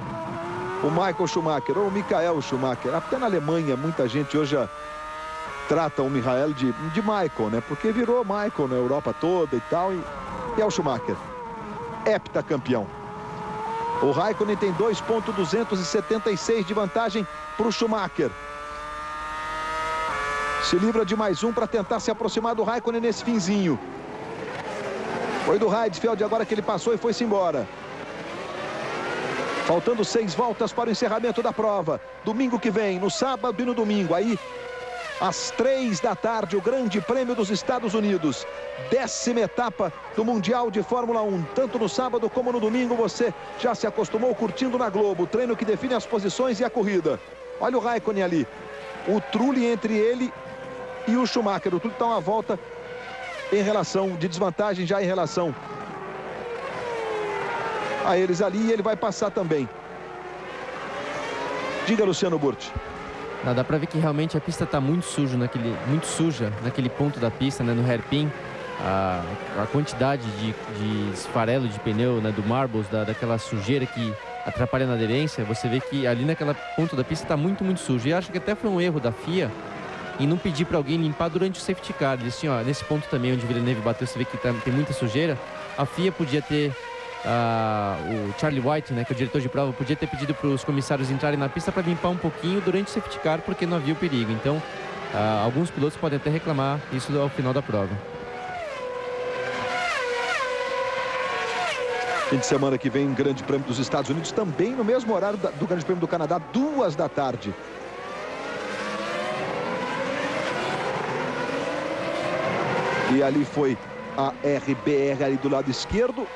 Michael Schumacher, ou o Michael Schumacher. Até na Alemanha, muita gente hoje já trata o Michael de Michael, né? Porque virou Michael na Europa toda e tal. E é o Schumacher, heptacampeão. O Raikkonen tem 2,276 de vantagem para o Schumacher. Se livra de mais um para tentar se aproximar do Raikkonen nesse finzinho. Foi do Heidfeld agora que ele passou e foi-se embora. Faltando 6 voltas para o encerramento da prova. Domingo que vem, no sábado e no domingo. Aí, às 3 da tarde, o Grande Prêmio dos Estados Unidos. 10ª etapa do Mundial de Fórmula 1. Tanto no sábado como no domingo, você já se acostumou curtindo na Globo. O treino que define as posições e a corrida. Olha o Raikkonen ali. O Trulli entre ele e o Schumacher. O Trulli está uma volta em relação de desvantagem, já em relação a eles ali, e ele vai passar também. Diga, Luciano Burti.
Dá pra ver que realmente a pista está muito suja naquele ponto da pista, né, no hairpin. A quantidade de esfarelo de pneu, né, do marbles, daquela sujeira que atrapalha na aderência, você vê que ali naquela ponto da pista está muito sujo. E acho que até foi um erro da FIA em não pedir para alguém limpar durante o safety car. Eles assim, ó, nesse ponto também onde o Villeneuve bateu, você vê que tem muita sujeira. A FIA podia ter, o Charlie White, né, que é o diretor de prova, podia ter pedido para os comissários entrarem na pista para limpar um pouquinho durante o safety car, porque não havia o perigo. Então, alguns pilotos podem até reclamar isso ao final da prova.
Fim de semana que vem, Grande Prêmio dos Estados Unidos, também no mesmo horário do Grande Prêmio do Canadá, 2 da tarde. E ali foi a RBR ali do lado esquerdo.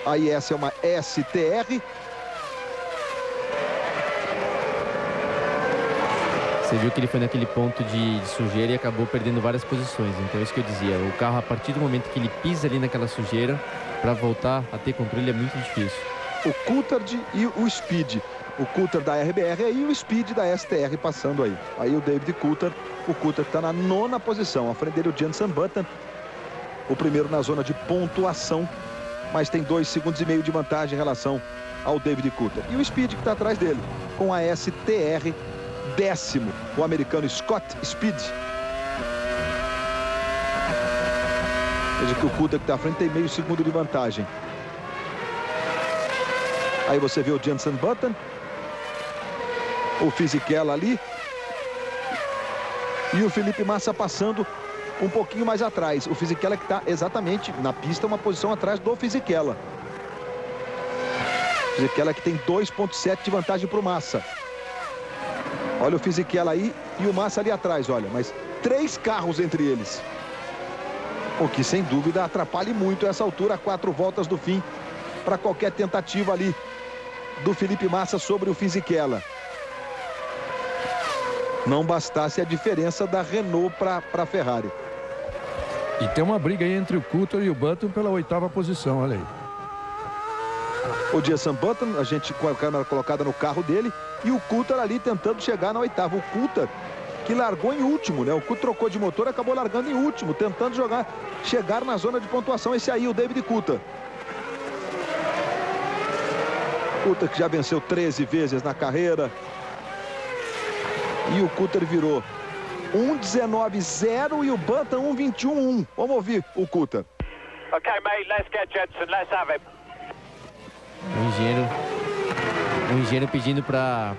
Aí essa é uma STR.
Você viu que ele foi naquele ponto de sujeira e acabou perdendo várias posições. Então é isso que eu dizia. O carro, a partir do momento que ele pisa ali naquela sujeira, para voltar a ter controle é muito difícil.
O Coulthard e o Speed. O Coulthard da RBR e o Speed da STR passando aí. Aí o David Coulthard. O Coulthard está na 9ª posição. À frente dele o Jenson Button. O primeiro na zona de pontuação. Mas tem 2,5 segundos de vantagem em relação ao David Coulthard. E o Speed que está atrás dele. Com a STR 10º. O americano Scott Speed. Veja que o Coulthard que está à frente tem meio segundo de vantagem. Aí você vê o Jenson Button. O Fisichella ali. E o Felipe Massa passando um pouquinho mais atrás. O Fisichella que está exatamente na pista, uma posição atrás do Fisichella. Fisichella que tem 2,7 de vantagem para o Massa. Olha o Fisichella aí e o Massa ali atrás, olha. Mas 3 carros entre eles. O que sem dúvida atrapalha muito essa altura, a 4 voltas do fim, para qualquer tentativa ali do Felipe Massa sobre o Fisichella. Não bastasse a diferença da Renault para a Ferrari.
E tem uma briga aí entre o Coulthard e o Button pela 8ª posição, olha aí.
O Jenson Button, a gente com a câmera colocada no carro dele, e o Coulthard ali tentando chegar na 8ª. O Coulthard, que largou em último, né? O Coulter trocou de motor e acabou largando em último, tentando chegar na zona de pontuação. Esse aí, o David Coulter. Coulter que já venceu 13 vezes na carreira. E o Coulter virou 1:19.0 e o Button 1:21.1. Vamos ouvir o Coulter.
Okay, mate, let's get Jensen, let's have it.
O engenheiro pedindo pra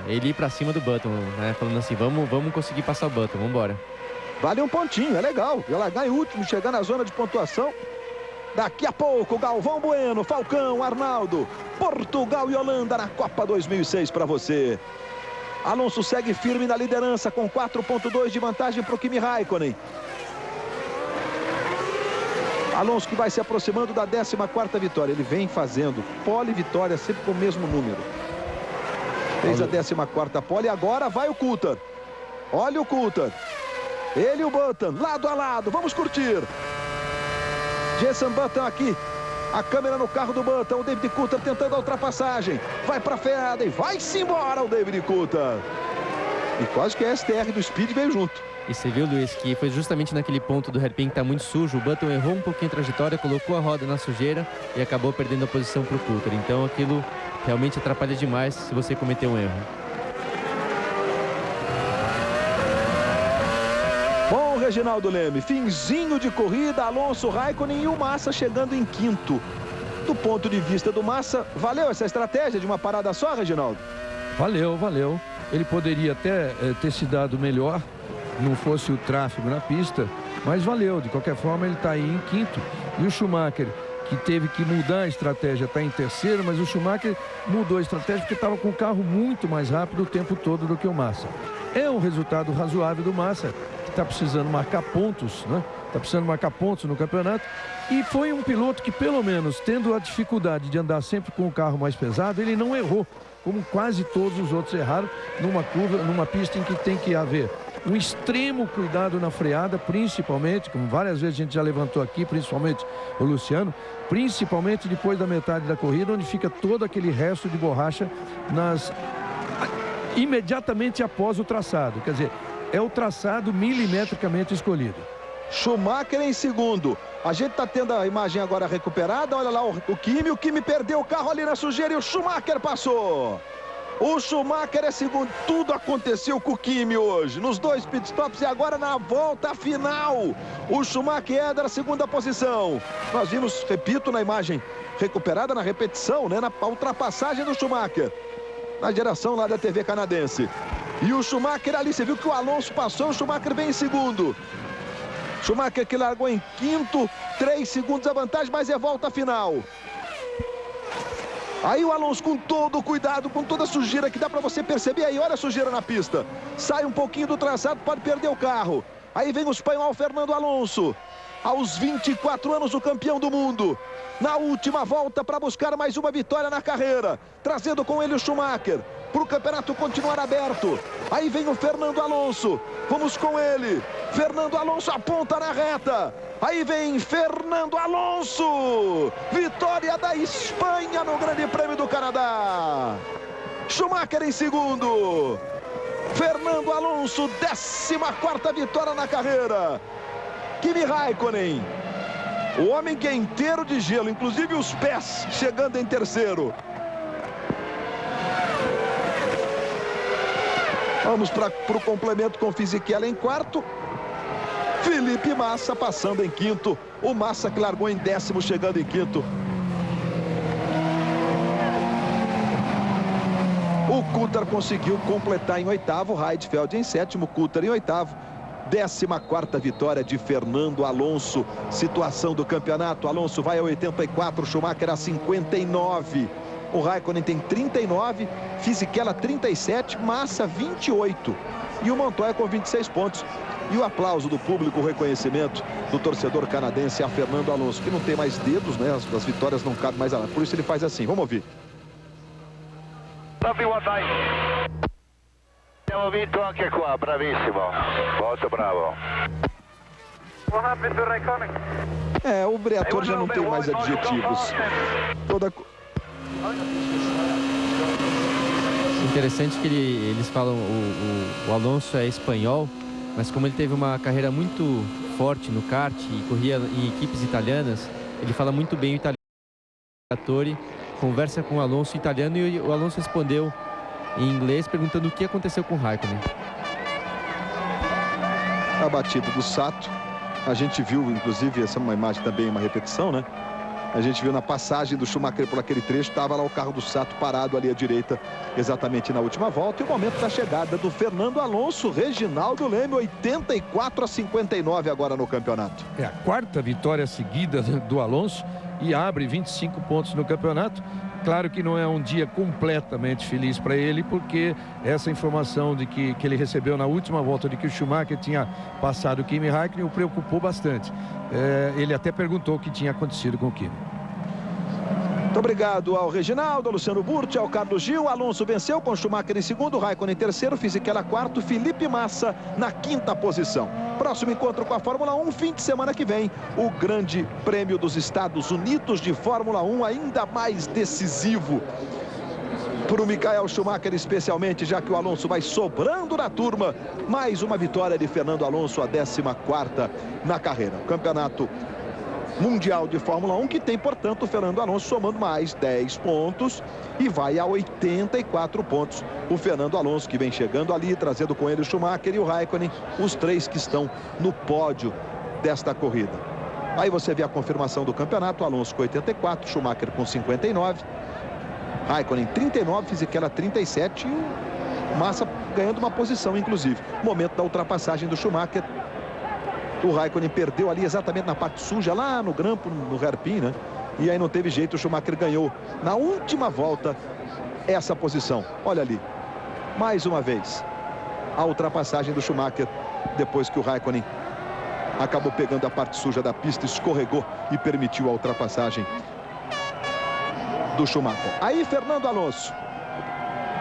ele ir pra cima do Button, né? Falando assim, vamos conseguir passar o Button, vamos embora.
Vale um pontinho, é legal. Ela ganha em último, chegar na zona de pontuação. Daqui a pouco, Galvão Bueno, Falcão, Arnaldo, Portugal e Holanda na Copa 2006 para você. Alonso segue firme na liderança com 4,2 de vantagem para o Kimi Raikkonen. Alonso que vai se aproximando da 14ª vitória. Ele vem fazendo pole vitória sempre com o mesmo número. Fez a 14ª pole e agora vai o Coulter. Olha o Coulter. Ele e o Button, lado a lado. Vamos curtir. Jenson Button aqui. A câmera no carro do Button. O David Coulter tentando a ultrapassagem. Vai para a freada e vai-se embora o David Coulter. E quase que a STR do Speed veio junto.
E você viu, Luiz, que foi justamente naquele ponto do hairpin que tá muito sujo. O Button errou um pouquinho a trajetória, colocou a roda na sujeira e acabou perdendo a posição para o Coulter. Então aquilo realmente atrapalha demais se você cometer um erro.
Bom, Reginaldo Leme, finzinho de corrida, Alonso, Raikkonen e o Massa chegando em quinto. Do ponto de vista do Massa, valeu essa estratégia de uma parada só, Reginaldo?
Valeu. Ele poderia até ter se dado melhor, não fosse o tráfego na pista, mas valeu. De qualquer forma, ele está aí em quinto. E o Schumacher, que teve que mudar a estratégia, está em terceiro, mas o Schumacher mudou a estratégia porque estava com o carro muito mais rápido o tempo todo do que o Massa. É um resultado razoável do Massa, que está precisando marcar pontos, né? Está precisando marcar pontos no campeonato. E foi um piloto que, pelo menos, tendo a dificuldade de andar sempre com o carro mais pesado, ele não errou, como quase todos os outros erraram, numa curva, numa pista em que tem que haver um extremo cuidado na freada, principalmente, como várias vezes a gente já levantou aqui, principalmente o Luciano, principalmente depois da metade da corrida, onde fica todo aquele resto de borracha imediatamente após o traçado. Quer dizer, é o traçado milimetricamente escolhido.
Schumacher em segundo. A gente está tendo a imagem agora recuperada. Olha lá o Kimi perdeu o carro ali na sujeira e o Schumacher passou. O Schumacher é segundo. Tudo aconteceu com o Kimi hoje, nos dois pitstops e agora na volta final. O Schumacher é da segunda posição. Nós vimos, repito, na imagem recuperada, na repetição, né, na ultrapassagem do Schumacher, na geração lá da TV canadense. E o Schumacher ali, você viu que o Alonso passou, o Schumacher vem em segundo. Schumacher que largou em quinto, 3 segundos a vantagem, mas é volta final. Aí o Alonso com todo o cuidado, com toda a sujeira que dá para você perceber aí, olha a sujeira na pista. Sai um pouquinho do traçado, pode perder o carro. Aí vem o espanhol Fernando Alonso, aos 24 anos o campeão do mundo. Na última volta para buscar mais uma vitória na carreira, trazendo com ele o Schumacher, para o campeonato continuar aberto. Aí vem o Fernando Alonso, vamos com ele. Fernando Alonso aponta na reta. Aí vem Fernando Alonso, vitória da Espanha no Grande Prêmio do Canadá. Schumacher em segundo. Fernando Alonso, 14ª vitória na carreira. Kimi Raikkonen, o homem que é inteiro de gelo, inclusive os pés, chegando em terceiro. Vamos para o complemento com Fisichella em quarto. Felipe Massa passando em quinto. O Massa que largou em 10º, chegando em quinto. O Coulter conseguiu completar em 8º, Heidfeld em 7º, Coulter em 8º. 14ª vitória de Fernando Alonso. Situação do campeonato: Alonso vai a 84, Schumacher a 59. O Raikkonen tem 39, Fisichella 37, Massa 28. E o Montoya com 26 pontos. E o aplauso do público, o reconhecimento do torcedor canadense a Fernando Alonso, que não tem mais dedos, né? As vitórias não cabem mais a lá. Por isso ele faz assim. Vamos ouvir.
Lovely one, mate. Abbiamo vinto anche qua, bravissimo. Molto bravo. What happened to Raikkonen?
É, o Briatore já não tem mais adjetivos.
Interessante que eles falam, o Alonso é espanhol, mas como ele teve uma carreira muito forte no kart e corria em equipes italianas, ele fala muito bem o italiano. Conversa com o Alonso em italiano e o Alonso respondeu em inglês perguntando o que aconteceu com o Raikkonen.
A batida do Sato, a gente viu, inclusive, essa é uma imagem também, uma repetição, né? A gente viu na passagem do Schumacher por aquele trecho, estava lá o carro do Sato parado ali à direita, exatamente na última volta. E o momento da chegada do Fernando Alonso, Reginaldo Leme, 84-59 agora no campeonato.
É a quarta vitória seguida do Alonso e abre 25 pontos no campeonato. Claro que não é um dia completamente feliz para ele, porque essa informação de que ele recebeu na última volta de que o Schumacher tinha passado o Kimi Raikkonen o preocupou bastante. Ele até perguntou o que tinha acontecido com o Kimi.
Muito obrigado ao Reginaldo, ao Luciano Burti, ao Carlos Gil. Alonso venceu com Schumacher em segundo, Raikkonen em terceiro, Fisichella quarto, Felipe Massa na quinta posição. Próximo encontro com a Fórmula 1, fim de semana que vem, o Grande Prêmio dos Estados Unidos de Fórmula 1, ainda mais decisivo para o Michael Schumacher, especialmente, já que o Alonso vai sobrando na turma. Mais uma vitória de Fernando Alonso, a 14ª na carreira. O campeonato mundial de Fórmula 1, que tem, portanto, o Fernando Alonso somando mais 10 pontos e vai a 84 pontos. O Fernando Alonso, que vem chegando ali, trazendo com ele o Schumacher e o Raikkonen, os três que estão no pódio desta corrida. Aí você vê a confirmação do campeonato, Alonso com 84, Schumacher com 59, Raikkonen 39, Fisichella 37 e o Massa ganhando uma posição, inclusive. Momento da ultrapassagem do Schumacher. O Raikkonen perdeu ali exatamente na parte suja, lá no grampo, no hairpin, né? E aí não teve jeito, o Schumacher ganhou na última volta essa posição. Olha ali, mais uma vez, a ultrapassagem do Schumacher, depois que o Raikkonen acabou pegando a parte suja da pista, escorregou e permitiu a ultrapassagem do Schumacher. Aí Fernando Alonso,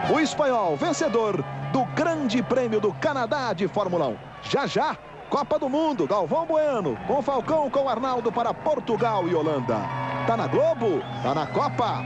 o espanhol, vencedor do Grande Prêmio do Canadá de Fórmula 1. Já, Copa do Mundo, Galvão Bueno, com Falcão, com Arnaldo para Portugal e Holanda. Tá na Globo, tá na Copa.